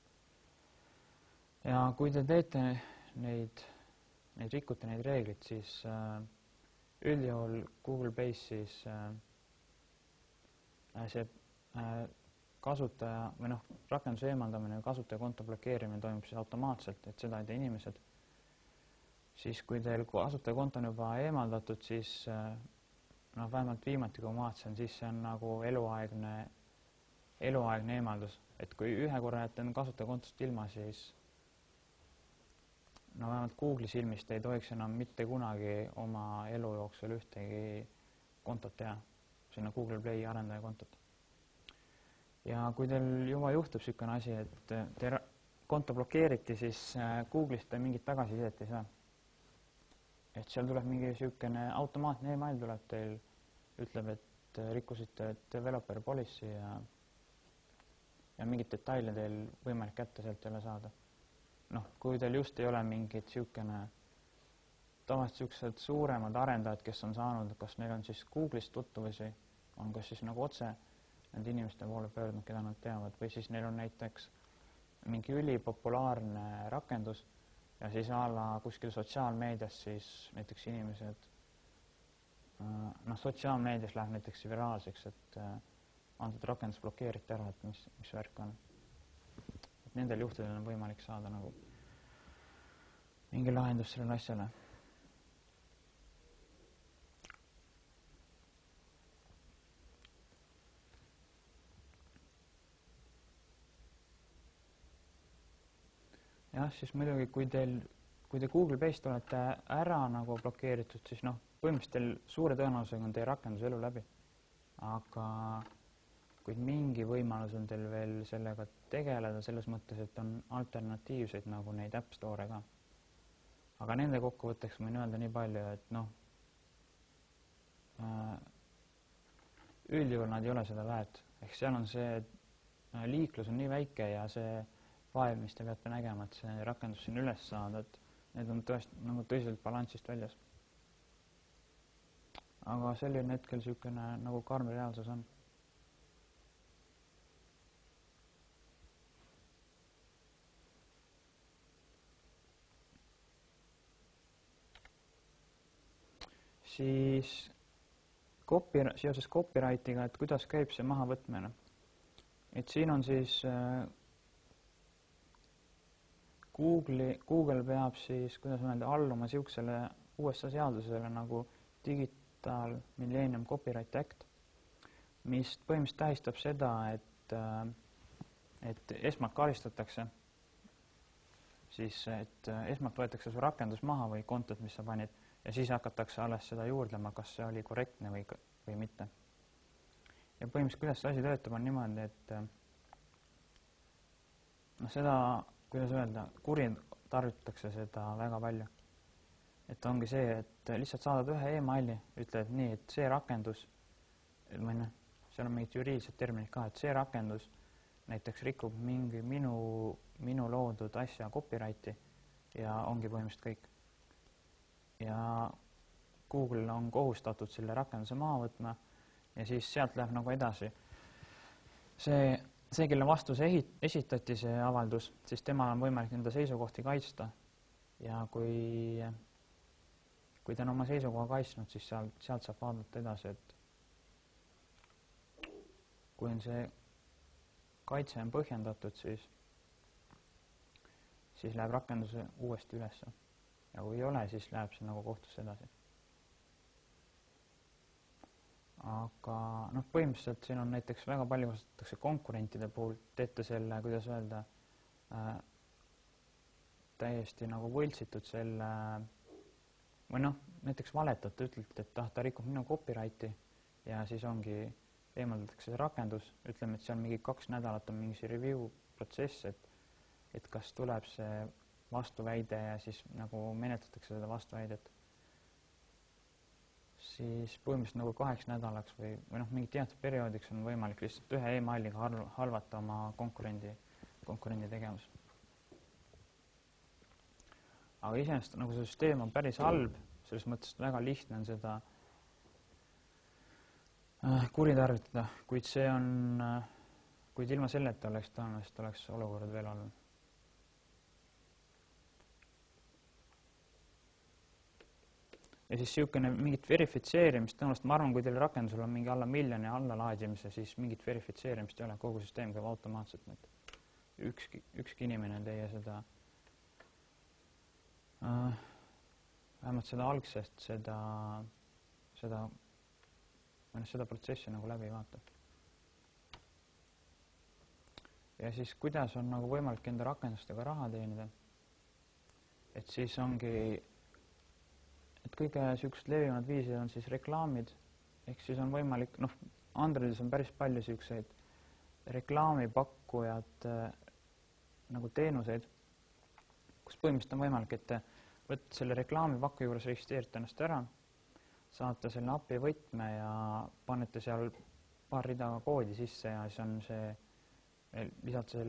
Ja kui te teete rikute neid reeglid, siis üldjuhul Google Play's siis see kasutaja või rakenduse eemaldamine või kasutajakonto blokeerimine toimub siis automaatselt, et seda ei tee inimesed. Siis kui teil kasutajakonto on juba eemaldatud, siis vähemalt viimati, kui ma vaatasin, siis see on nagu eluaegne eemaldus. Et kui ühe korra jätte kasutajakontost ilma, siis vähemalt Google'i silmist ei tohiks enam mitte kunagi oma elu jooksul ühtegi kontot teha, sinna Google Play arendaja kontot. Ja kui teil juba juhtub selline asi, et teie konto blokeeriti, siis Google'ist te mingit tagasisidet ei saa. Et seal tuleb mingi selline automaatne email tuleb teil, ütleb, et rikkusite developer policy ja mingit detaile teil võimalik kätte sealt ei ole saada. Kui teil just ei ole mingid tavaliselt sellised suuremad arendajad, kes on saanud, kas neil on siis Google'ist tutvusi, on kas siis nagu otse nende inimeste poole pöördunud, keda nad teavad, või siis neil on näiteks mingi ülipopulaarne rakendus ja siis kuskil sotsiaalmeedias siis näiteks inimesed, sotsiaalmeedias läheb näiteks viraalseks, et antud rakendus blokeeriti ära, et mis värk on. et nendel juhtudel on võimalik saada nagu mingi lahendus sellele asjale. jah, siis muidugi, kui te Google Play'st olete ära nagu blokeeritud, siis noh, põhimõtteliselt teil suure tõenäosusega on teie rakenduse elu läbi. Aga kuid mingi võimalus on teil veel sellega tegeleda selles mõttes, et on alternatiivseid nagu neid App Store ka. Aga nende kokkuvõtteks võin öelda nii palju, et noh, üldjuhul nad ei ole seda väärt. Ehk seal on see liiklus on nii väike ja see vaev, mis te peate nägema, et see rakendus siin üles saada, et need on nagu tõsiselt balansist väljas. Aga selline hetkel niisugune nagu karm reaalsus on. Siis seoses copyrightiga, et kuidas käib see mahavõtmine. Et siin on siis Google peab siis, kuidas öelda, alluma siuksele USA seadusele nagu Digital Millennium Copyright Act, mis põhimõtteliselt tähistab seda, et esmalt karistatakse, siis et esmalt võetakse su rakendus maha või kontot, mis sa panid, ja siis hakatakse alles seda juurdlema, kas see oli korrektne või mitte. Ja põhimõtteliselt, kuidas see asi töötab, on niimoodi, et seda, kuidas öelda, kuritarvitatakse seda väga palju. Et ongi see, et lihtsalt saadad ühe e-maili, ütled nii, et see rakendus, või noh, seal on mingid juriidilised terminid ka, et see rakendus näiteks rikub mingi minu loodud asja copyrighti ja ongi põhimõtteliselt kõik. Ja Google on kohustatud selle rakenduse maha võtma ja siis sealt läheb nagu edasi. See, kelle vastu see esitati see avaldus, siis temal on võimalik enda seisukohti kaitsta. Ja kui ta on oma seisukoha kaitsnud, siis sealt saab vaadata edasi, et kui on see kaitse on põhjendatud, siis läheb rakenduse uuesti üles. Ja kui ei ole, siis läheb see nagu kohtusse edasi. Aga noh, põhimõtteliselt siin on näiteks väga palju kasutatakse konkurentide puhul, teete selle, kuidas öelda, täiesti nagu võltsitud selle, või noh, näiteks valetate, ütlete, et ta rikub minu copyrighti ja siis ongi, eemaldatakse see rakendus, ütleme, et seal mingi 2 nädalat on mingi see review protsess, et kas tuleb see vastuväide ja siis nagu menetletakse seda vastuväidet. Siis põhimõtteliselt nagu 8 nädalaks või noh, mingi teatud perioodiks on võimalik lihtsalt ühe e-mailiga halvata oma konkurendi tegevus. Aga iseenesest nagu see süsteem on päris halb, selles mõttes väga lihtne on seda kuritarvitada, kuid ilma selleta tõenäoliselt oleks olukord veel olnud. Ja siis niisugune mingit verifitseerimist, tõenäoliselt ma arvan, kui teil rakendusel on mingi alla miljoni allalaadimise, siis mingit verifitseerimist ei ole, kogu süsteem käib automaatselt. Ükski inimene teie seda, vähemalt seda algsest, seda protsessi nagu läbi vaatab. Ja siis kuidas on nagu võimalik enda rakendustega raha teenida, et siis ongi et kõige niisugused levivad viisid on siis reklaamid, ehk siis on võimalik, noh, Androidis on päris palju niisuguseid reklaamipakkujad nagu teenuseid, kus põhimõtteliselt on võimalik, et võtta selle reklaamipakkuja juures registreerite ennast ära, saate selle API võtme ja panete seal paar rida koodi sisse ja siis on see, lisate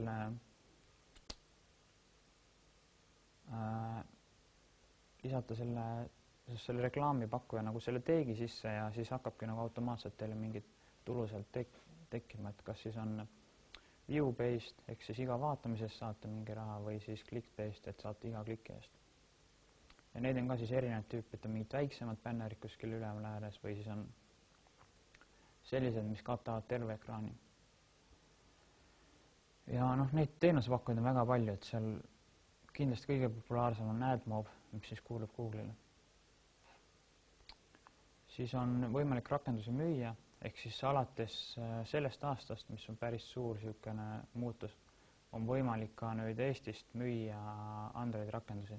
selle reklaamipakkuja nagu selle teegi sisse ja siis hakkabki nagu automaatselt teile mingit tulu sealt tekkima, et kas siis on view-based, ehk siis iga vaatamisest saate mingi raha või siis click-based, et saate iga kliki eest. Ja neid on ka siis erinevad tüüpi, et on mingid väiksemad bännerid kuskil üleval ääres või siis on sellised, mis katavad terve ekraani. ja noh, neid teenusepakkujaid on väga palju, et seal kindlasti kõige populaarsem on AdMob, mis siis kuulub Google'ile. Siis on võimalik rakendusi müüa, ehk siis alates sellest aastast, mis on päris suur niisugune muutus, on võimalik ka nüüd Eestist müüa Androidi rakendusi.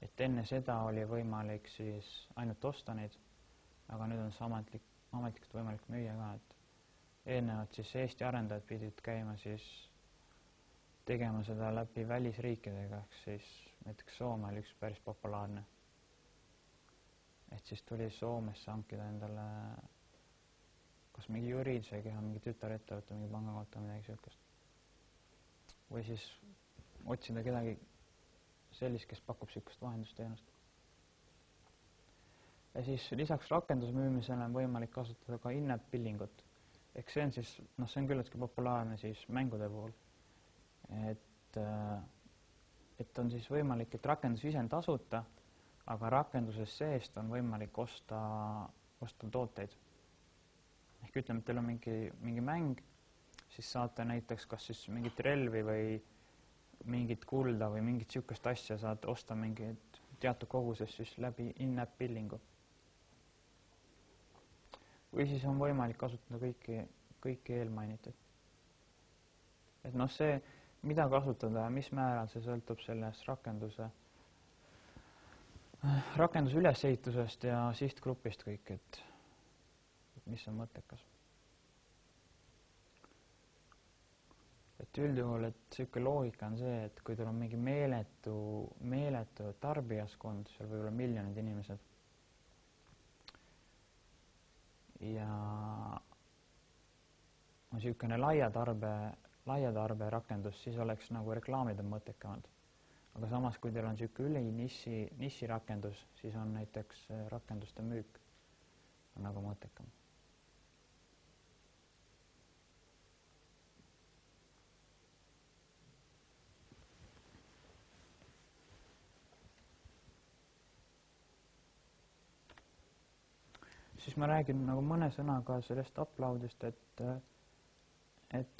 Et enne seda oli võimalik siis ainult osta neid, aga nüüd on see ametlikult võimalik müüa ka, et eelnevalt siis Eesti arendajad pidid käima siis tegema seda läbi välisriikidega, ehk siis näiteks Soome oli üks päris populaarne. Et siis tuli Soomesse hankida endale kas mingi juriidise keha, mingi tütarettevõtte, mingi pangakonto, midagi sellist. Või siis otsida kedagi sellist, kes pakub sellist vahendusteenust. Ja siis lisaks rakenduse müümisele on võimalik kasutada ka in-app billingut. Ehk see on siis, see on küllaltki populaarne siis mängude puhul. Et on siis võimalik, et rakendus ise on tasuta, aga rakenduses seest on võimalik osta tooteid. Ehk ütleme, et teil on mingi mäng, siis saate näiteks kas siis mingit relvi või mingit kulda või mingit niisugust asja saate osta mingit teatud koguses siis läbi in-app billingu. Või siis on võimalik kasutada kõiki eelmainitud. Et see, mida kasutada ja mis määral, see sõltub sellest rakenduse ülesehitusest ja sihtgrupist kõik, et mis on mõttekas. Et üldjuhul, et niisugune loogika on see, et kui teil on mingi meeletu tarbijaskond, seal võib olla miljonid inimesed ja on niisugune laia tarbe rakendus, siis oleks nagu reklaamid on mõttekamad. Aga samas, kui teil on niisugune niši rakendus, siis on näiteks rakenduste müük on nagu mõttekam. Siis ma räägin nagu mõne sõnaga sellest uploadist, et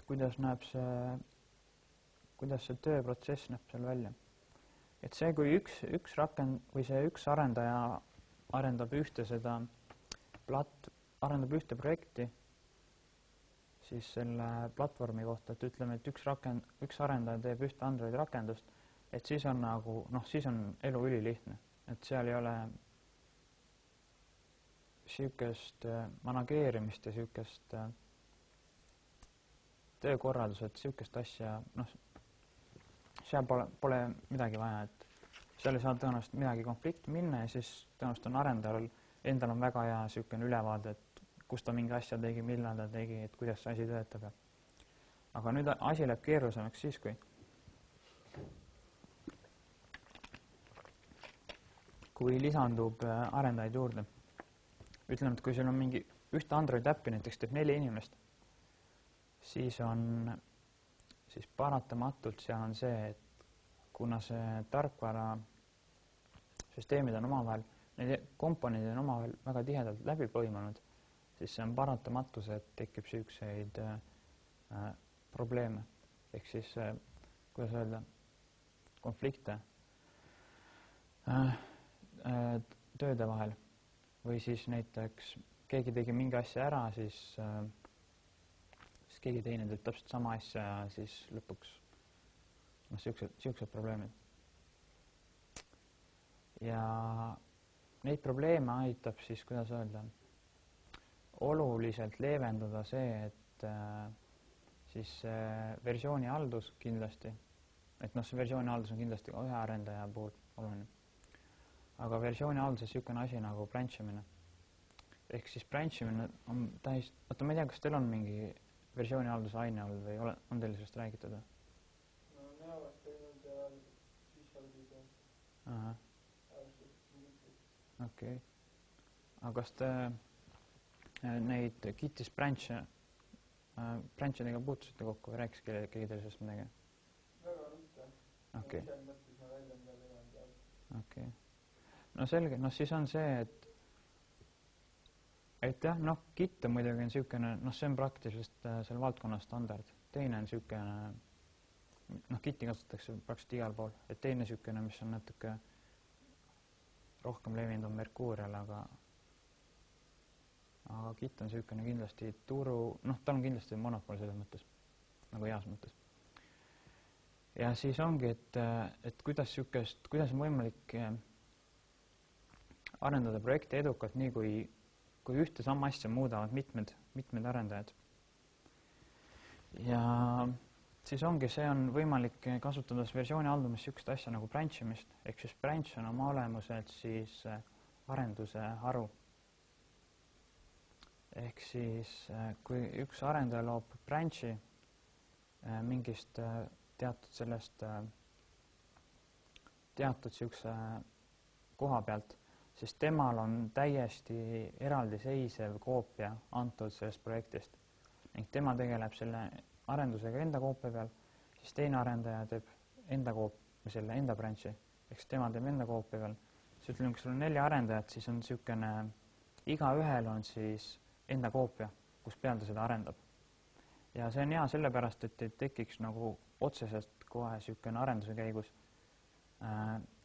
kuidas see tööprotsess näeb seal välja. Et see, kui üks arendaja arendab ühte projekti, siis selle platvormi kohta, et ütleme, et üks arendaja teeb ühte Androidi rakendust, et siis on nagu, siis on elu ülilihtne, et seal ei ole niisugust manageerimist ja niisugust töökorraldused, niisugust asja, seal pole midagi vaja, et seal ei saa tõenäoliselt midagi konflikti minna ja siis tõenäoliselt on arendajal endal on väga hea niisugune ülevaade, et kus ta mingi asja tegi, millal ta tegi, et kuidas see asi töötab. Aga nüüd asi läheb keerulisemaks siis, kui lisandub arendajaid juurde. Ütleme, et kui seal on mingi ühte Android äppi, näiteks teeb 4 inimest, siis paratamatult seal on see, et kuna see tarkvara süsteemid on omavahel, need komponendid on omavahel väga tihedalt läbi põimunud, siis see on paratamatus, et tekib niisuguseid probleeme. Ehk siis, kuidas öelda, konflikte tööde vahel. Või siis näiteks keegi tegi mingi asja ära, siis keegi teine teeb täpselt sama asja ja siis lõpuks niisugused probleemid. Ja neid probleeme aitab siis, kuidas öelda, oluliselt leevendada see, et siis versiooni haldus kindlasti, et see versiooni haldus on kindlasti ühe arendaja puhul oluline. Aga versiooni halduses niisugune asi nagu branchimine. Ehk siis branchimine on ma ei tea, kas teil on mingi versiooni halduse aine all või on teil sellest räägitud? No näost teinud ja Visualid ja Okei. Aga kas te neid Gitis branchidega puutusite kokku või rääkis keegi teil sellest midagi? Väga mitte. Okei. Ise mõttes ma väljan peal enam. Okei. No selge, siis on see, et jah, Git on muidugi niisugune, see on praktiliselt selle valdkonna standard, teine on niisugune, noh, Giti kasutatakse praktiliselt igal pool, et teine niisugune, mis on natuke rohkem levinud, on Mercurial, aga Git on niisugune kindlasti noh, tal on kindlasti monopol selles mõttes, nagu heas mõttes. Ja siis ongi, et kuidas on võimalik arendada projekti edukalt nii, kui ühte sama asja muudavad mitmed arendajad. Ja siis ongi, see on võimalik kasutades versiooni haldumist niisugust asja nagu branchimist, ehk siis branch on oma olemuselt siis arenduse haru. Ehk siis, kui üks arendaja loob branchi mingist teatud niisuguse koha pealt, siis temal on täiesti eraldiseisev koopia antud sellest projektist. Ning tema tegeleb selle arendusega enda koopia peal, siis teine arendaja teeb selle enda branchi, ehk tema teeb enda koopia peal. Siis ütleme, kui sul on 4 arendajat, siis on niisugune, igaühel on siis enda koopia, kus peal ta seda arendab. Ja see on hea sellepärast, et ei tekiks nagu otseselt kohe niisugune arenduse käigus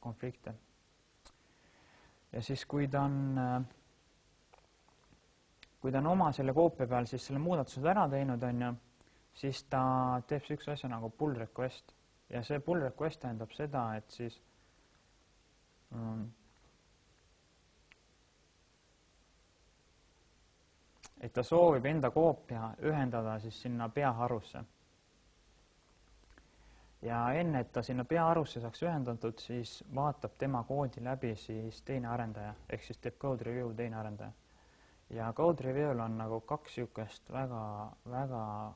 konflikte. Ja siis, kui ta on oma selle koopia peal siis selle muudatused ära teinud, siis ta teeb üks asja nagu pull request. Ja see pull request tähendab seda, et siis et ta soovib enda koopia ühendada siis sinna peaharusse. Ja enne, et ta sinna peaharusse saaks ühendatud, siis vaatab tema koodi läbi siis teine arendaja, ehk siis teeb code review teine arendaja. Ja code review'l on nagu 2 niisugust väga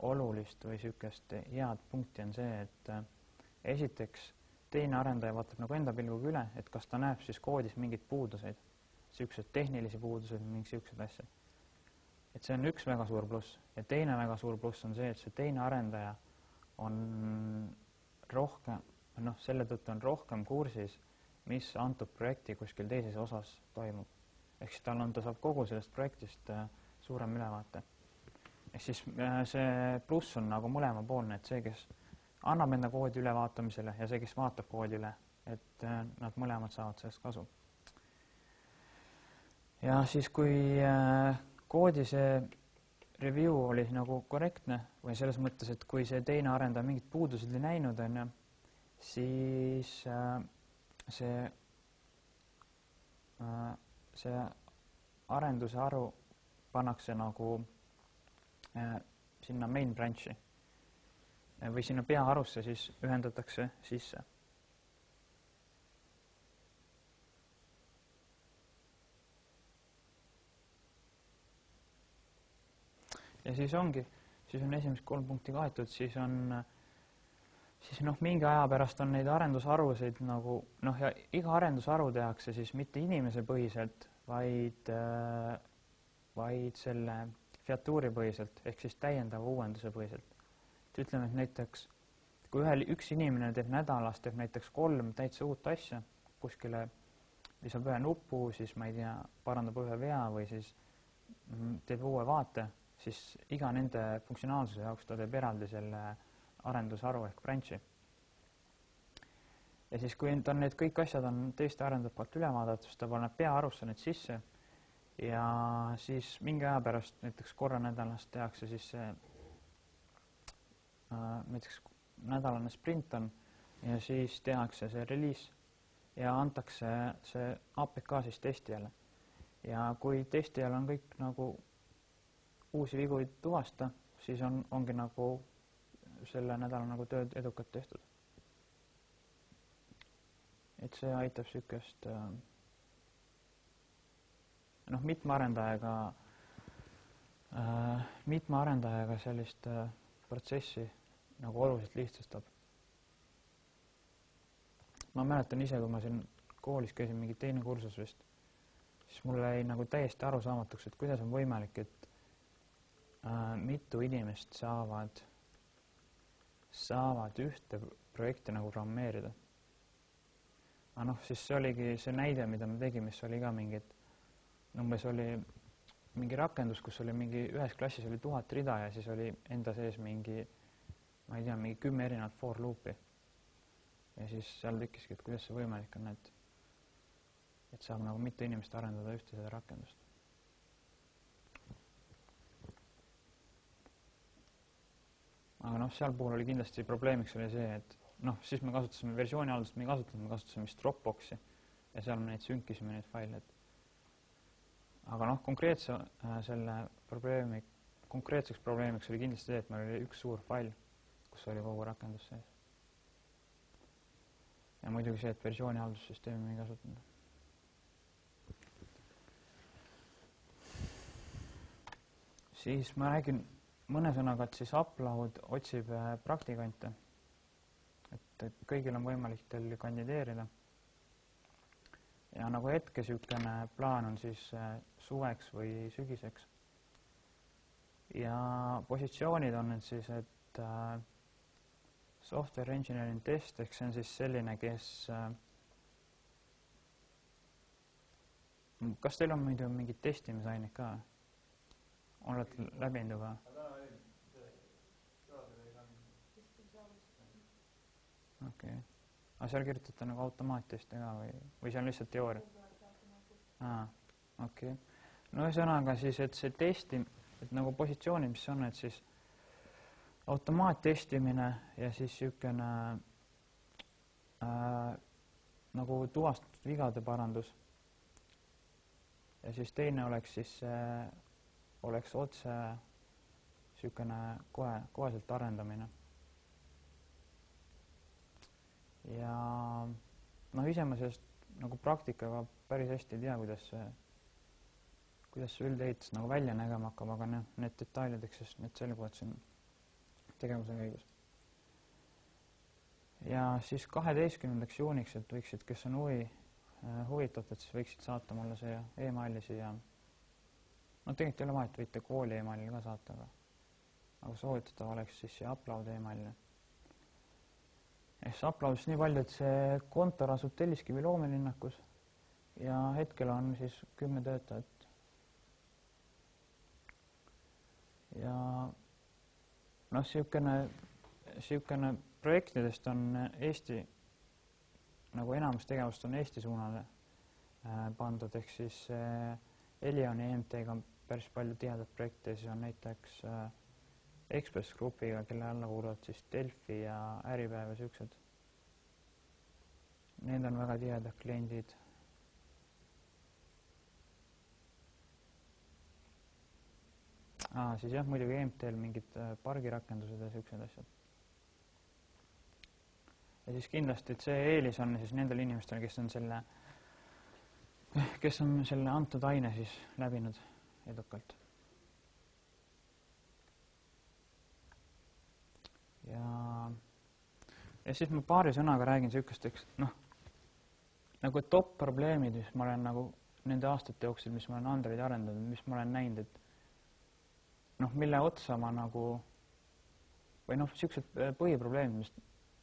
olulist või niisugust head punkti on see, et esiteks teine arendaja vaatab nagu enda pilguga üle, et kas ta näeb siis koodis mingeid puuduseid, niisugused tehnilisi puudused, mingi niisugused asja. Et see on üks väga suur pluss. Ja teine väga suur pluss on see, et see teine arendaja on rohkem, selle tõttu on rohkem kursis, mis antud projekti kuskil teises osas toimub. Ehk siis ta saab kogu sellest projektist suurem ülevaate. Ehk siis see pluss on nagu mõlemapoolne, et see, kes annab enda koodi ülevaatamisele ja see, kes vaatab koodi üle, et nad mõlemad saavad sellest kasu. Ja siis, kui koodi see review oli nagu korrektne või selles mõttes, et kui see teine arendaja mingid puudused oli näinud, siis see arenduse haru pannakse nagu sinna main branchi või sinna peaharusse siis ühendatakse sisse. Ja siis on esimesed 3 punkti kaetud, siis mingi aja pärast on neid arendusharusid nagu, ja iga arendusharu tehakse siis mitte inimese põhiselt, vaid selle featuuri põhiselt, ehk siis täiendava uuenduse põhiselt. Et ütleme, et näiteks, kui üks inimene teeb nädalas, teeb näiteks 3 täitsa uut asja, kuskile lisab ühe nupu, siis ma ei tea, parandab ühe vea või siis teeb uue vaate, siis iga nende funktsionaalsuse jaoks ta teeb eraldi selle arendusharu ehk branchi. Ja siis, kui need kõik asjad on teiste arendajate poolt üle vaadatud, siis ta paneb peaharusse need sisse ja siis mingi aja pärast, näiteks korra nädalas tehakse siis see näiteks nädalane sprint on ja siis tehakse see release ja antakse see APK siis testijale. Ja kui testijal on kõik nagu uusi vigu ei tuvasta, siis ongi nagu selle nädala nagu tööd edukalt tehtud. Et see aitab niisugust mitme arendajaga sellist protsessi nagu oluliselt lihtsustab. Ma mäletan ise, kui ma siin koolis käisin mingi teine kursus vist, siis mulle jäi nagu täiesti arusaamatuks, et kuidas on võimalik, et mitu inimest saavad ühte projekti nagu programmeerida. Aga siis see oligi see näide, mida me tegime, mis oli ka mingid, umbes oli mingi rakendus, kus oli mingi ühes klassis oli 1000 rida ja siis oli enda sees mingi, ma ei tea, mingi 10 erinevat for loop'i. Ja siis seal tekkiski, et kuidas see võimalik on, et saab nagu mitte inimest arendada ühte seda rakendust. Aga noh, seal puhul oli kindlasti probleemiks oli see, et noh, siis me kasutasime versioonihaldust, me kasutasime vist Dropboxi ja seal me neid sünkisime neid faile. Aga noh, konkreetseks probleemiks oli kindlasti see, et meil oli üks suur fail, kus oli kogu rakendus sees. Ja muidugi see, et versioonihaldussüsteemi me ei kasutanud. Siis ma räägin mõne sõnaga, et siis Upload otsib praktikante, et kõigil on võimalik teil kandideerida. Ja nagu hetke sükene plaan on siis suveks või sügiseks. Ja positsioonid on need siis, et software engineering test, ehk see on siis selline, kes kas teil on muidu mingid testimisaineid ka? Olete läbinud juba? Okei. Aga seal kirjutate nagu automaatteste ka või see on lihtsalt teooria? Okei. No ühesõnaga siis, et see testi, et nagu positsioonid, mis on, et siis automaattestimine ja siis niisugune nagu tuvastatud vigade parandus. Ja siis teine oleks siis oleks otse niisugune koheselt arendamine. Ja noh, ise ma sellest nagu praktikaga päris hästi ei tea, kuidas see üldehitus nagu välja nägema hakkab, aga need detailideks, sest need selguvad siin tegevuse käigus. Ja siis 12. juuniks, et võiksid, kes on huvitatud, siis võiksid saata mulle see e-maili siia. No tegelikult ei ole vahet, võite kooli e-mailil ka saata, aga soovitatav oleks siis see Upload e-mailile. Ehk see Uploadis nii palju, et see kontor asub Telliskivi loomelinnakus ja hetkel on siis 10 töötajat. Ja noh, siukene projektidest on Eesti, nagu enamus tegevust on Eesti suunale pandud, ehk siis Elioni EMT-ga on päris palju tihedat projekte, siis on näiteks Express Grupiga, kelle alla kuuluvad siis Delfi ja Äripäev ja siuksed. Need on väga tihedad kliendid. Siis jah, muidugi EMT-l mingid pargirakendused ja siuksed asjad. Ja siis kindlasti, et see eelis on siis nendel inimestel, kes on selle antud aine siis läbinud edukalt. Ja siis ma paari sõnaga räägin siukesteks, nagu top probleemid, mis ma olen nagu nende aastate jooksul, mis ma olen Androidi arendanud, mis ma olen näinud, et mille otsa ma nagu, või siuksed põhiprobleemid, mis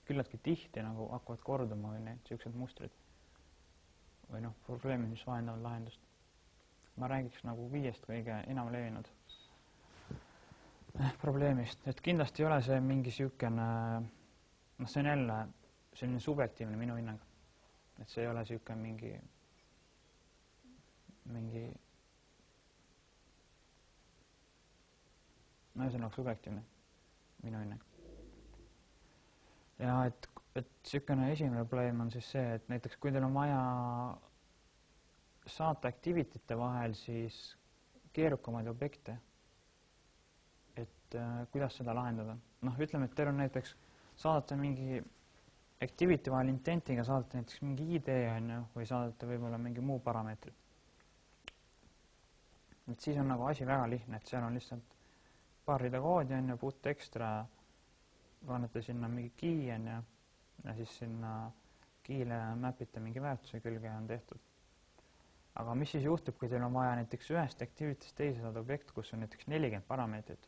küllaltki tihti nagu hakkavad korduma või need siuksed mustrid või probleemid, mis vahendavad lahendust. Ma räägiks nagu 5 kõige enam levinud probleemist, et kindlasti ei ole see mingi siukene, see on jälle selline subjektiivne minu hinnang, et see ei ole siuke mingi ühesõnaga subjektiivne minu hinnang. Ja et siukene esimene probleem on siis see, et näiteks kui teil on vaja saata activity'te vahel siis keerukamaid objekte, et kuidas seda lahendada. Ütleme, et teil on näiteks saadate mingi activity vahel intentiga, saadate näiteks mingi ID või saadate võib-olla mingi muu parameetri. Et siis on nagu asi väga lihtne, et seal on lihtsalt paar rida koodi, put extra, panete sinna mingi key ja siis sinna key'le mapite mingi väärtuse külge ja on tehtud. Aga mis siis juhtub, kui teil on vaja näiteks ühest activity'st teise saada objekt, kus on näiteks 40 parameetrit?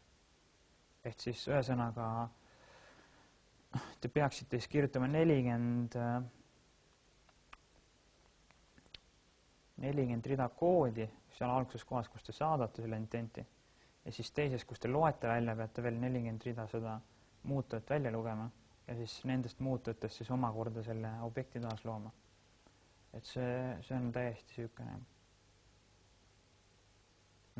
Ehk siis ühesõnaga te peaksite siis kirjutama 40 rida koodi seal alguses kohas, kus te saadate selle intenti ja siis teises, kus te loete välja, peate veel 40 rida seda muutujat välja lugema ja siis nendest muutujatest siis omakorda selle objekti taas looma. Et see on täiesti niisugune,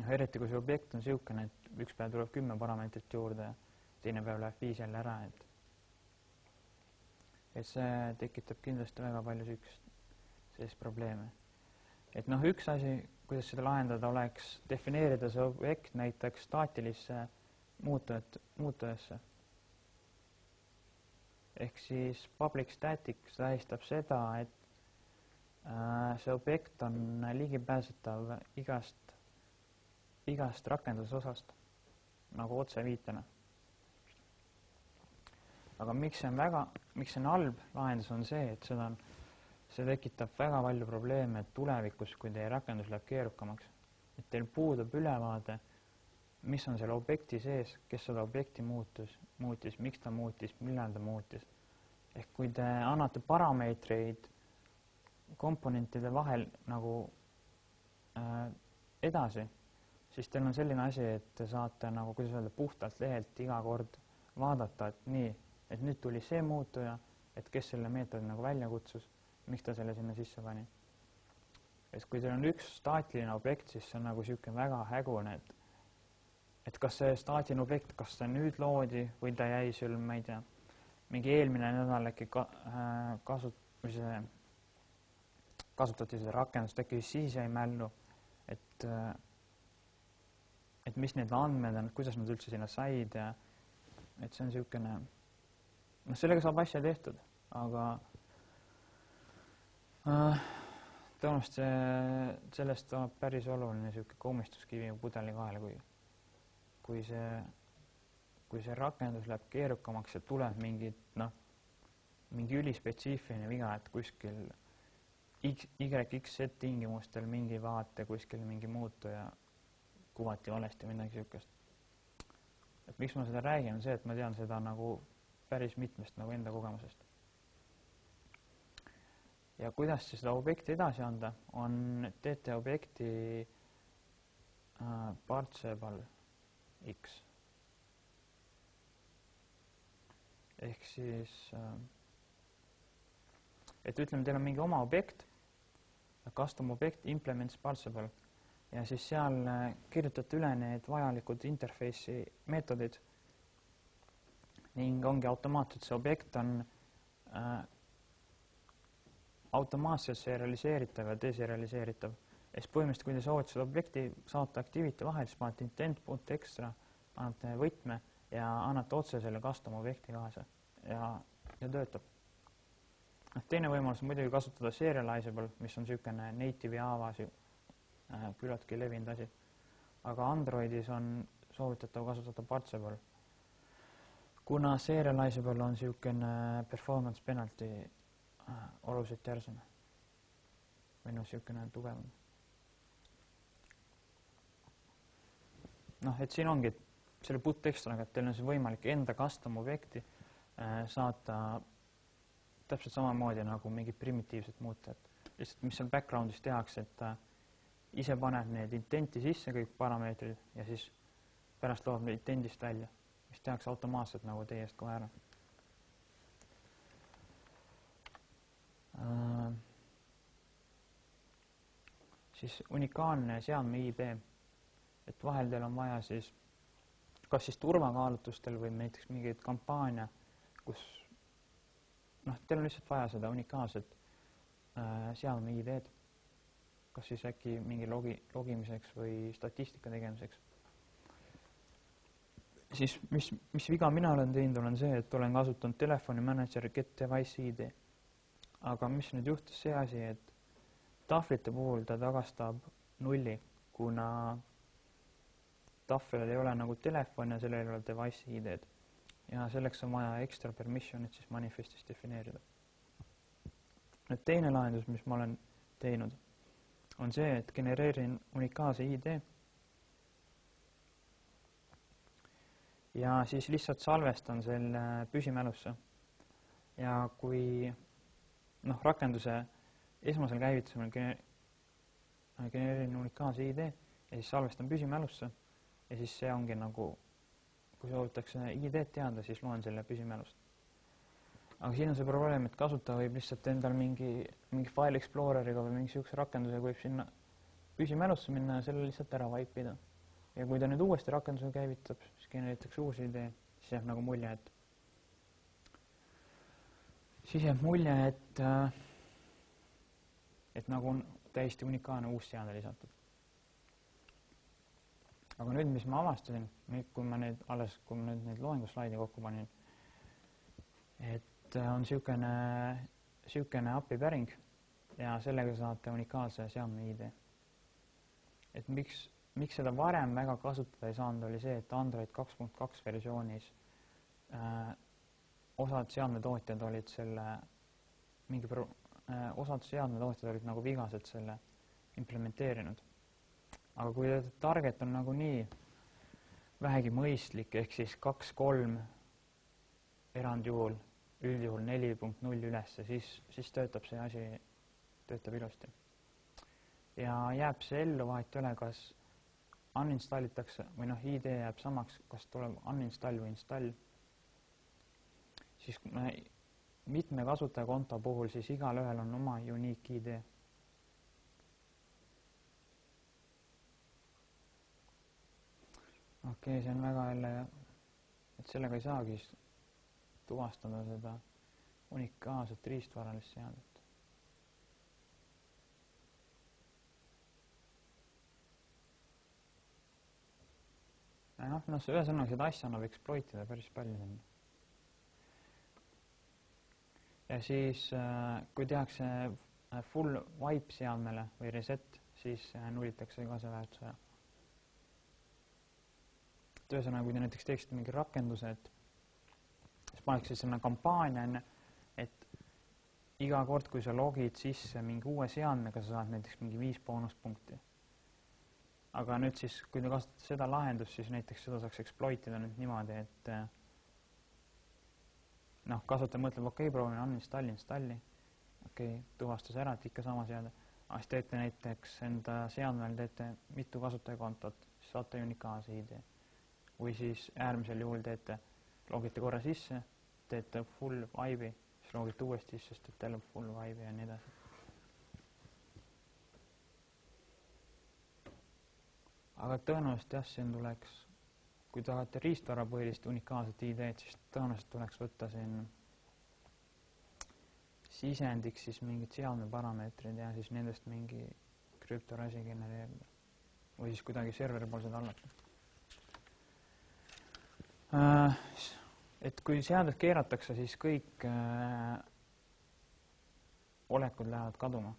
eriti kui see objekt on niisugune, et üks päev tuleb 10 parameetrit juurde ja teine päev läheb 5 jälle ära, et see tekitab kindlasti väga palju sellist probleeme. Et üks asi, kuidas seda lahendada, oleks defineerida see objekt näiteks staatilisse muutujasse. Ehk siis public static tähistab seda, et see objekt on ligipääsetav igast rakendusosast nagu otseviitena. Aga miks see on halb lahendus, on see, et see tekitab väga palju probleeme tulevikus, kui teie rakendus läheb keerukamaks. Et teil puudub ülevaade, mis on selle objekti sees, kes seda objekti muutis, miks ta muutis, millal ta muutis. Ehk kui te annate parameetreid komponentide vahel nagu edasi, siis teil on selline asi, et te saate nagu, kuidas öelda, puhtalt lehelt iga kord vaadata, et nii, et nüüd tuli see muutuja, et kes selle meetodi nagu välja kutsus, miks ta selle sinna sisse pani. Et kui teil on üks staatiline objekt, siis see on nagu niisugune väga hägune, et kas see staatiline objekt, kas see nüüd loodi või ta jäi sul, ma ei tea, mingi eelmine nädal äkki kasutati seda rakendust, äkki siis jäi mällu, et mis need andmed on, kuidas nad üldse sinna said ja et see on niisugune, sellega saab asja tehtud, aga tõenäoliselt sellest on päris oluline niisugune komistuskivi pudeli kahele, kui see rakendus läheb keerukamaks ja tuleb mingi ülispetsiifiline viga, et kuskil YXZ tingimustel mingi vaate kuskil mingi muutuja kuvati valesti või midagi niisugust. Et miks ma seda räägin, on see, et ma tean seda nagu päris mitmest nagu enda kogemusest. Ja kuidas seda objekti edasi anda, on teete objekti parsable X. Ehk siis, et ütleme, teil on mingi oma objekt, custom objekt implements parsable ja siis seal kirjutate üle need vajalikud interface'i meetodid ning ongi automaatselt see objekt on automaatselt serialiseeritav ja deserialiseeritav. Ehk põhimõtteliselt, kui te soovite seda objekti saata activity vahel, siis panete intent.extra, annate võtme ja annate otse selle custom objekti kaasa ja töötab. Teine võimalus on muidugi kasutada serializable, mis on niisugune native Java küllaltki levinud asi. Aga Androidis on soovitatav kasutada parsable. Kuna serializable on niisugune performance penalty oluliselt järsem või niisugune tugevam. Et siin ongi selle put extraga, et teil on võimalik enda custom objekti saata täpselt samamoodi nagu mingid primitiivsed muutujad. Lihtsalt, mis seal backgroundis tehakse, et ta ise paneb need intenti sisse, kõik parameetrid, ja siis pärast loob need intendist välja, mis tehakse automaatselt nagu teie eest kohe ära. Siis unikaalne seadme ID, et vahel teil on vaja siis kas siis turvakaalutustel või näiteks mingeid kampaania, kus teil on lihtsalt vaja seda unikaalset seadme ID-d, kas siis äkki mingi logimiseks või statistika tegemiseks. Siis mis viga mina olen teinud, on see, et olen kasutanud telefoni manager get device ID. Aga mis nüüd juhtus see asi, et tahvlite puhul ta tagastab 0, kuna tahvel ei ole nagu telefon ja sellel ei ole device ID-d. Ja selleks on vaja extra permission'it siis manifestis defineerida. Nüüd teine lahendus, mis ma olen teinud, on see, et genereerin unikaalse ID ja siis lihtsalt salvestan selle püsimälusse. Ja kui rakenduse esmasel käivitusel genereerin unikaalse ID ja siis salvestan püsimälusse ja siis see ongi nagu, kui soovitakse ID-d teada, siis loen selle püsimälust. Aga siin on see probleem, et kasutaja võib lihtsalt endal mingi File Exploreriga või mingi sihukese rakendusega võib sinna püsimälusse minna ja selle lihtsalt ära vaipida. Ja kui ta nüüd uuesti rakenduse käivitab, siis genereeritakse uus ID, siis jääb nagu mulje, et nagu on täiesti unikaalne uus seade lisatud. Aga nüüd, mis ma avastasin, kui ma nüüd neid loenguslaidi kokku panin, et on sihukene API päring ja sellega saate unikaalse seadme ID. Et miks seda varem väga kasutada ei saanud, oli see, et Android 2.2 versioonis osad seadmetootjad olid nagu vigaselt selle implementeerinud. Aga kui target on nagu nii vähegi mõistlik, ehk siis 2.3 erandjuhul, üldjuhul 4.0 ülesse, siis töötab see asi ilusti. Ja jääb see ellu, vahet üle, kas uninstallitakse või ID jääb samaks, kas tuleb uninstall või install. Siis mitme kasutajakonto puhul siis igal ühel on oma unique ID. Okei, see on väga jälle, et sellega ei saagi tuvastada seda unikaalset riistvaralist seadet. Ühesõnaga seda asja annab exploitida päris palju. Ja siis, kui tehakse full wipe seadmele või reset, siis nullitakse ka see väärtus ära. Ühesõnaga, kui te näiteks teeksite mingi rakenduse, siis paneks selline kampaania, et iga kord, kui sa logid sisse mingi uue seadmega, sa saad näiteks mingi 5 boonuspunkti. Aga nüüd siis, kui te kasutate seda lahendust, siis näiteks seda saaks exploitida nüüd niimoodi, et kasutaja mõtleb, okei, proovin uninstalli, okei, tuvastas ära, et ikka sama seade. Aga siis teete näiteks enda seadmel, teete mitu kasutajakontot, siis saate unikaalse ID. Või siis äärmisel juhul logite korra sisse, teete full wipe'i, siis logite uuesti sisse, siis teete jälle full wipe'i ja nii edasi. Aga tõenäoliselt jah, siin tuleks, kui tahate riistvarapõhilist unikaalset ID-d, siis tõenäoliselt tuleks võtta siin sisendiks siis mingid seadmeparameetrid ja siis nendest mingi krüptorasi genereerida. Või siis kuidagi serveri poolsed hallata. Et kui seadet keeratakse, siis kõik olekud lähevad kaduma.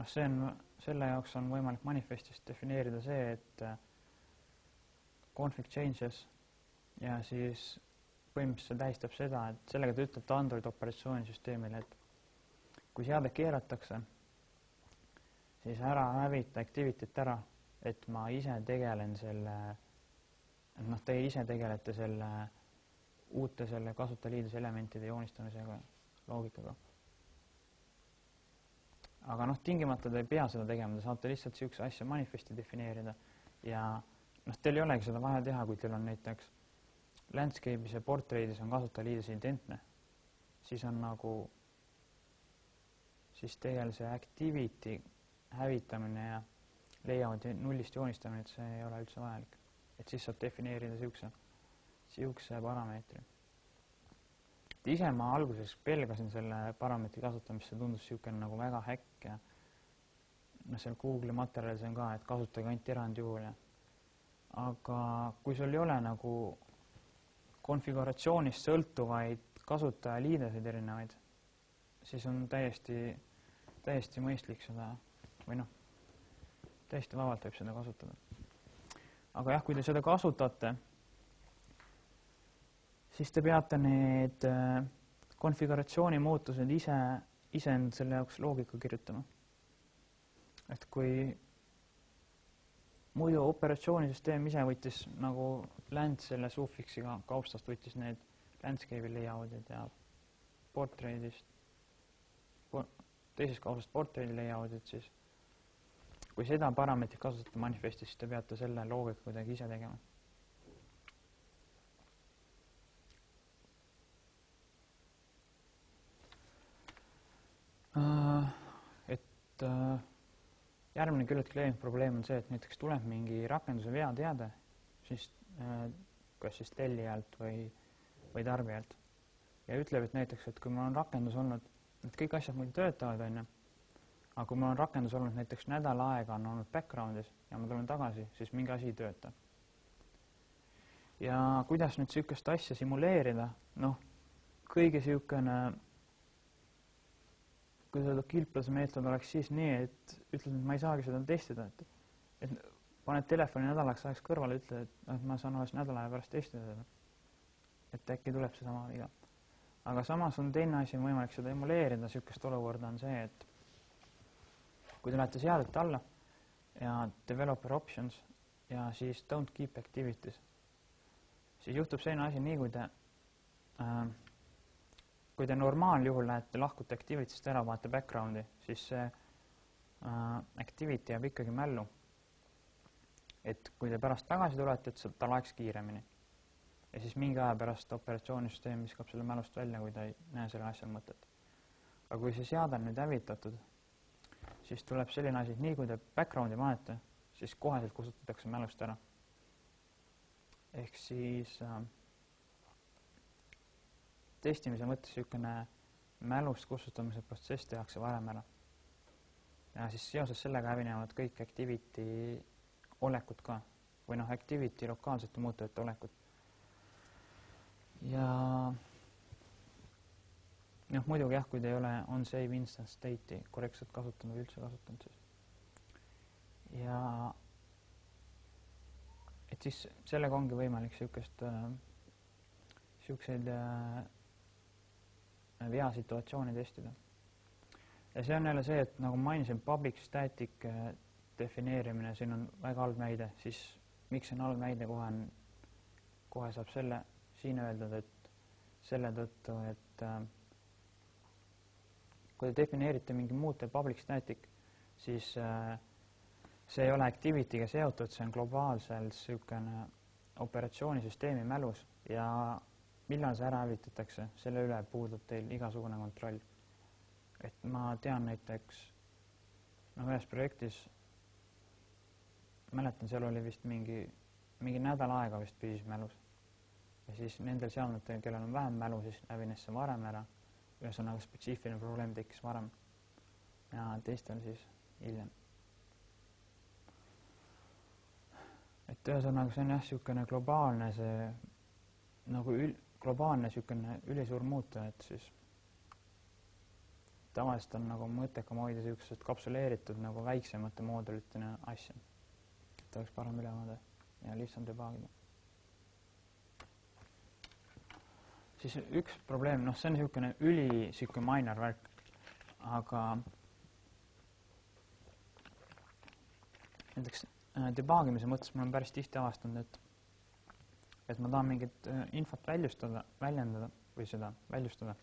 Selle jaoks on võimalik manifestist defineerida see, et config changes ja siis põhimõtteliselt see tähistab seda, et sellega te ütlete Android operatsioonisüsteemile, et kui seade keeratakse, siis ära hävita activity't ära, et ma ise tegelen selle, te ise tegelete selle uute kasutajaliidese elementide joonistamisega loogikaga. Aga tingimata te ei pea seda tegema, te saate lihtsalt sihukese asja manifesti defineerida ja teil ei olegi seda vaja teha, kui teil on näiteks landscape'is ja portraidis on kasutajaliides identne, siis on siis tegelikult see activity hävitamine ja layout'i nullist joonistamine, et see ei ole üldse vajalik. Et siis saab defineerida sihukese parameetri. Ise ma alguses pelgasin selle parameetri kasutamist, see tundus sihukene nagu väga häkk ja seal Google'i materjalis on ka, et kasutage ainult erandjuhul. Aga kui sul ei ole nagu konfiguratsioonist sõltuvaid kasutajaliideseid erinevaid, siis on täiesti mõistlik seda, või täiesti vabalt võib seda kasutada. Aga jah, kui te seda kasutate, siis te peate need konfiguratsiooni muutused ise selle jaoks loogika kirjutama. Et kui muidu operatsioonisüsteem ise võttis nagu land selle suffiksiga kaupstast võttis need landscape'i layout'id ja portraidist teisest kausast portfelli leiavad, et siis kui seda parameetrit kasutate manifestis, siis te peate selle loogika kuidagi ise tegema. Järgmine küllaltki levinud probleem on see, et näiteks tuleb mingi rakenduse veateade, siis kas siis tellijalt või tarbijalt. Ja ütleb, et näiteks, et kui mul on rakendus olnud, et kõik asjad muidu töötavad, on ju, aga kui mul on rakendus olnud näiteks nädal aega on olnud backgroundis ja ma tulen tagasi, siis mingi asi ei tööta. Ja kuidas nüüd sihukest asja simuleerida? Noh, kõige sihukene, kui seda kilplase meetod oleks siis nii, et ütled, et ma ei saagi seda testida, et paned telefoni nädalaks ajaks kõrvale, ütled, et ma saan alles nädala aja pärast testida seda. Et äkki tuleb see sama viga. Aga samas on teine asi võimalik seda emuleerida, sihukest olukorda on see, et kui te lähete seadete alla ja developer options ja siis don't keep activities, siis juhtub selline asi nii, kui te normaaljuhul lähete lahkute activitist ära, vaate backgroundi, siis see activity jääb ikkagi mällu. Et kui te pärast tagasi tulete, et ta laeks kiiremini. Ja siis mingi aja pärast operatsioonisüsteem viskab selle mälust välja, kui ta ei näe selle asja mõtet. Aga kui see seade on nüüd hävitatud, siis tuleb selline asi, et nii kui te backgroundi panete, siis koheselt kustutatakse mälust ära. Ehk siis testimise mõttes niisugune mälust kustutamise protsess tehakse varem ära. Ja siis seoses sellega hävinevad kõik activity olekud ka, või noh, activity lokaalsete muutujate olekud. Ja noh, muidugi jah, kui te ei ole on-save instance state'i korrektselt kasutanud või üldse kasutanud, siis. Ja et siis sellega ongi võimalik siukseid veasituatsiooni testida. Ja see on jälle see, et nagu mainisin, public static defineerimine, siin on väga halb näide, siis miks see on halb näide, kohe saab selle siin öeldud, et selle tõttu, et kui te defineerite mingi muude public static, siis see ei ole activity'ga seotud, see on globaalsel sihukene operatsioonisüsteemi mälus ja millal see ära hävitatakse, selle üle puudub teil igasugune kontroll. Et ma tean näiteks, ühes projektis, mäletan, seal oli vist mingi nädal aega vist püsis mälus. Ja siis nendel seadmetel, kellel on vähem mälu, siis hävines see varem ära. Ühesõnaga spetsiifiline probleem tekkis varem ja teistel siis hiljem. Et ühesõnaga see on jah sihukene globaalne globaalne sihukene ülisuur muutuja, et siis tavaliselt on nagu mõttekam hoida sihukesed kapsuleeritud nagu väiksemate moodulitena asja. Et oleks parem ülevaade ja lihtsam debugida. Siis üks probleem, see on sihukene sihukene minor värk, aga näiteks debugimise mõttes ma olen päris tihti avastanud, et ma tahan mingit infot väljendada või seda väljustada.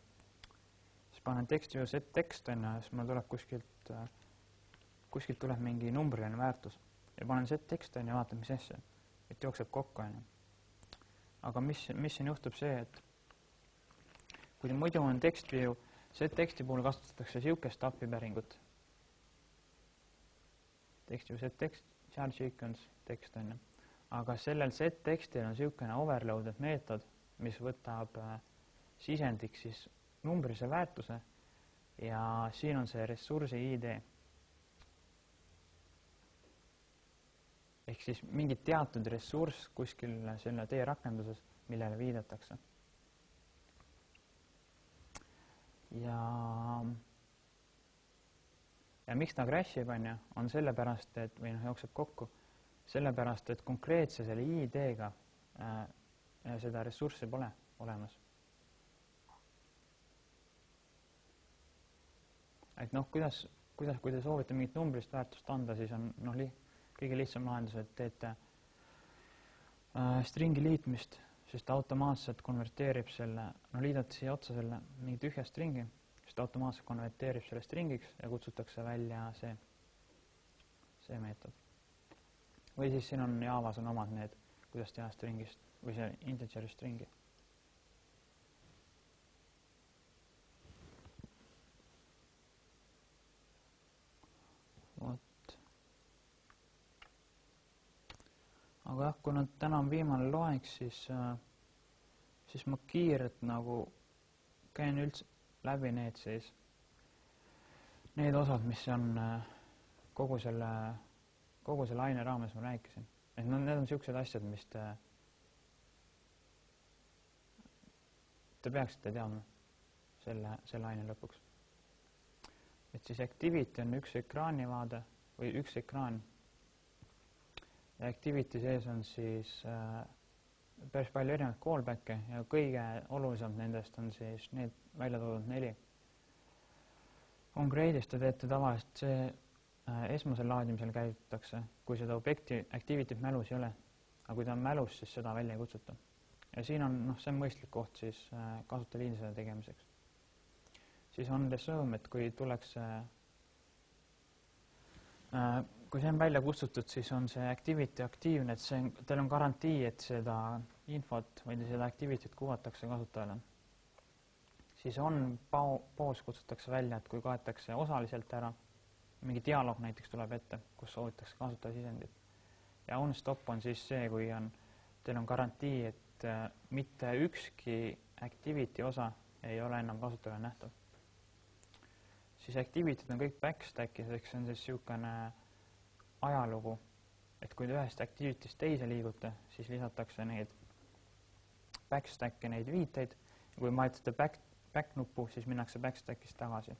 Siis panen teksti ju set tekst on ja siis mul tuleb kuskilt tuleb mingi numbriline väärtus ja panen set tekst on ja vaatan, mis asja, et jookseb kokku on. Aga mis siin juhtub see, et kui muidu on tekstview, set teksti puhul kasutatakse sihukest API päringut. Tekstview set tekst, child sequence tekst on. Aga sellel set tekstil on sihukene overloaded meetod, mis võtab sisendiks siis numbrise väärtuse ja siin on see ressursi ID. Ehk siis mingi teatud ressurss kuskil selle teie rakenduses, millele viidatakse. Ja miks ta crashib on sellepärast, et või jookseb kokku, sellepärast, et konkreetse selle ID-ga seda ressurssi pole olemas. Et kui te soovite mingit numbrist väärtust anda, siis on kõige lihtsam lahendus, et teete stringi liitmist, sest automaatselt konverteerib selle, liidate siia otsa selle mingi tühja stringi, siis ta automaatselt konverteerib selle stringiks ja kutsutakse välja see meetod. Või siis siin on Javas on omad need, kuidas teha stringist või see integeri stringi. Vot. Aga jah, kuna täna on viimane loeng, siis ma kiirelt nagu käin üldse läbi need osad, mis on kogu selle aine raames ma rääkisin. Et need on siuksed asjad, mis te peaksite teadma selle aine lõpuks. Et siis activity on üks ekraanivaade või üks ekraan. Ja activity sees on siis päris palju erinevaid callback'e ja kõige olulisemad nendest on siis need välja toodud 4. OnGrade'is te teete tavaliselt see esmasel laadimisel käivitatakse, kui seda objekti activity't mälus ei ole. Aga kui ta on mälus, siis seda välja ei kutsuta. Ja siin on, see on mõistlik koht siis kasutajaliidese tegemiseks. Siis on resume, et kui tuleks kui see on välja kutsutud, siis on see activity aktiivne, et teil on garantii, et seda infot või seda activity't kuvatakse kasutajale. Siis on pause kutsutakse välja, et kui kaetakse osaliselt ära, mingi dialoog näiteks tuleb ette, kus soovitakse kasutada sisendit. Ja onStop on siis see, kui teil on garantii, et mitte ükski activity osa ei ole enam kasutajale nähtav. Siis activity'd on kõik backstack'is, ehk see on siis niisugune ajalugu, et kui te ühest activity'st teise liigute, siis lisatakse neid backstack'e, neid viiteid, ja kui vajutate back-nuppu, siis minnakse backstack'ist tagasi.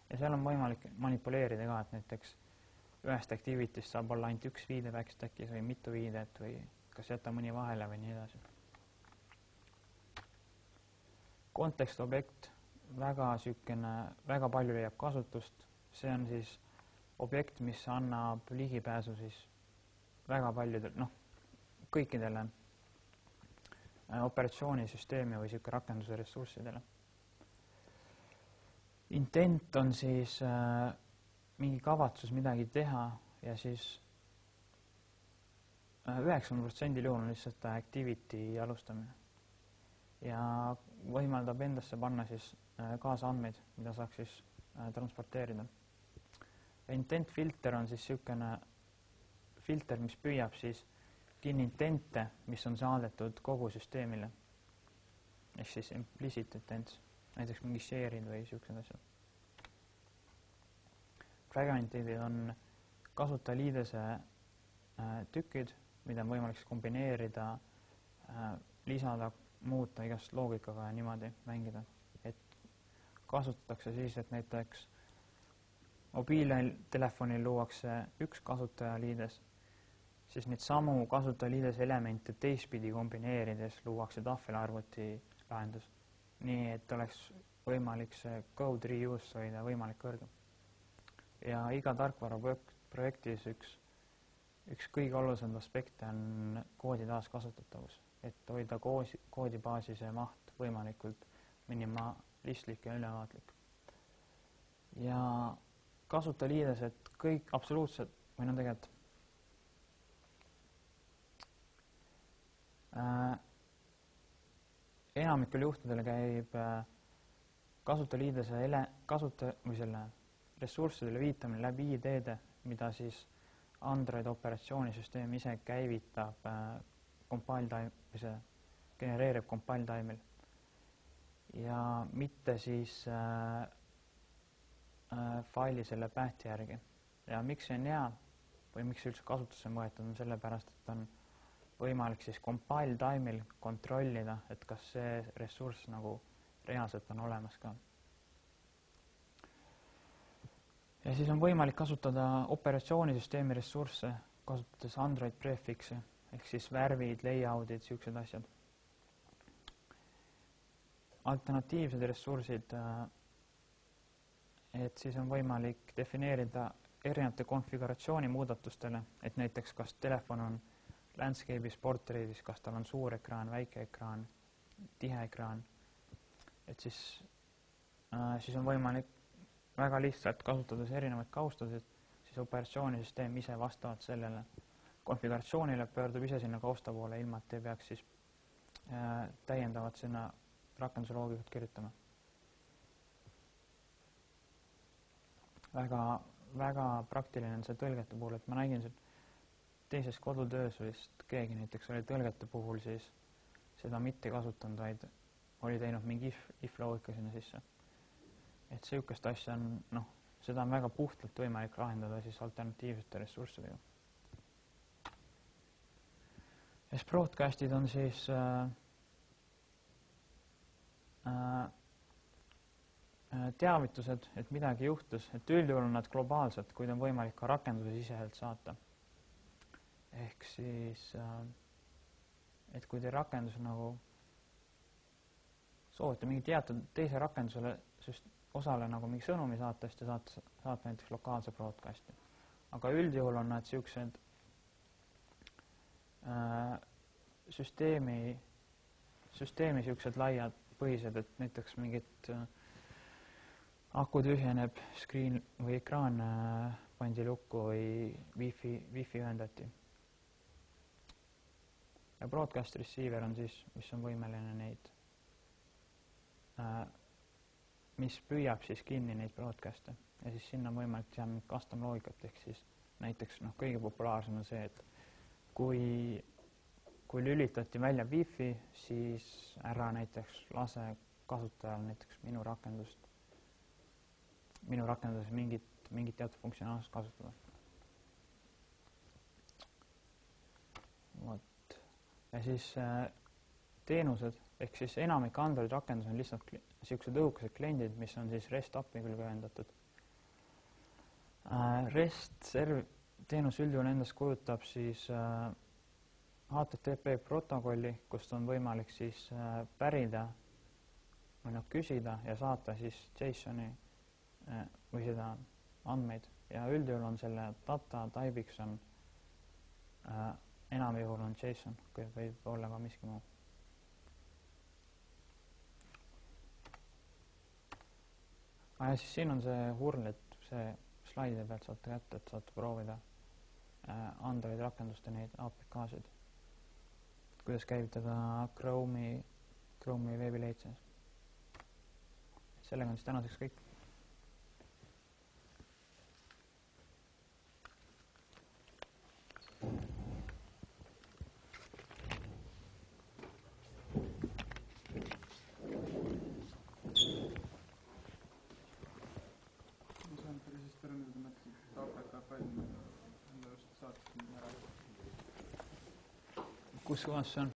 Ja seal on võimalik manipuleerida ka, et näiteks ühest activity'st saab olla ainult üks viide backstack'is või mitu viidet või kas jätta mõni vahele või nii edasi. Kontekst objekt, väga palju leiab kasutust. See on siis objekt, mis annab ligipääsu siis väga paljudele, kõikidele operatsioonisüsteemi või siuke rakenduse ressurssidele. Intent on siis mingi kavatsus midagi teha ja siis 90% juhul on lihtsalt activity alustamine. Ja võimaldab endasse panna siis kaasandmeid, mida saaks siis transporteerida. Intent filter on siis niisugune filter, mis püüab siis kinni intente, mis on saadetud kogu süsteemile. Ehk siis implicit intents, näiteks mingi share'id või niisugused asjad. Fragmentid on kasutajaliidese tükid, mida on võimalik kombineerida, lisada, muuta igast loogikaga ja niimoodi mängida. Et kasutatakse siis, et näiteks mobiiltelefonil luuakse üks kasutajaliides, siis neid samu kasutajaliidese elemente teistpidi kombineerides luuakse tahvelarvuti lahendus. Nii, et oleks võimalik see code reuse hoida võimalik kõrgem. Ja iga tarkvara projektis üks kõige olulisem aspekt on koodi taaskasutatavus, et hoida koodibaasi see maht võimalikult minimalistlik ja ülevaatlik. Ja kasutajaliidesed kõik absoluutselt, või tegelikult enamikul juhtudel käib kasutajaliidese või selle ressurssidele viitamine läbi ID-de, mida siis Android operatsioonisüsteem ise käivitab genereerib compile time'il ja mitte siis faili selle path'i järgi. Ja miks see on hea või miks üldse kasutusse võetud on sellepärast, et on võimalik siis compile time'il kontrollida, et kas see ressurss nagu reaalselt on olemas ka. Ja siis on võimalik kasutada operatsioonisüsteemi ressursse, kasutades Android prefix'e, ehk siis värvid, layout'id, siuksed asjad. Alternatiivsed ressursid, et siis on võimalik defineerida erinevate konfiguratsiooni muudatustele, et näiteks kas telefon on landscape'is, portrait'is, kas tal on suur ekraan, väike ekraan, tihe ekraan, et siis siis on võimalik väga lihtsalt kasutades erinevaid kaustasid, siis operatsioonisüsteem ise vastavalt sellele konfiguratsioonile pöördub ise sinna kausta poole, ilma et ei peaks siis täiendavat sinna rakenduse loogikat kirjutama. Väga praktiline on see tõlgete puhul, et ma nägin siin teises kodutöös vist keegi näiteks oli tõlgete puhul siis seda mitte kasutanud, vaid oli teinud mingi if loogika sinna sisse. Et sihukest asja on, seda on väga puhtalt võimalik lahendada siis alternatiivsete ressurssidega. Ja broadcastid on siis teavitused, et midagi juhtus, et üldjuhul on nad globaalsed, kuid on võimalik ka rakenduse siseselt saata. Ehk siis, et kui te rakendus nagu soovite mingi teatud teise rakendusele osale nagu mingi sõnumi saata, siis te saate näiteks lokaalse broadcasti. Aga üldjuhul on nad siuksed süsteemi siuksed laiad põhised, et näiteks mingit aku tühjeneb, screen või ekraan pandi lukku või wifi ühendati. Ja broadcast receiver on siis, mis on võimeline neid, mis püüab siis kinni neid broadcaste ja siis sinna on võimalik teha mingit custom loogikat, ehk siis näiteks kõige populaarsem on see, et kui lülitati välja wifi, siis ära näiteks lase kasutajal näiteks minu rakenduses mingit teatud funktsionaalsust kasutada. Vot. Ja siis teenused, ehk siis enamik Android rakendus on lihtsalt siuksed õhukesed kliendid, mis on siis REST API külge ühendatud. REST teenus üldjuhul endast kujutab siis HTTP protokolli, kust on võimalik siis pärida või küsida ja saata siis JSON-i või seda andmeid. Ja üldjuhul on selle data type'iks on enamjuhul on JSON, kui võib olla ka miski muu. Ja siis siin on see URL, et see slaidide pealt saate kätte, et saate proovida Android rakenduste neid APK-sid. Kuidas käivitada Chrome'i veebileitses. Sellega on siis tänaseks kõik. Kus kohas see on?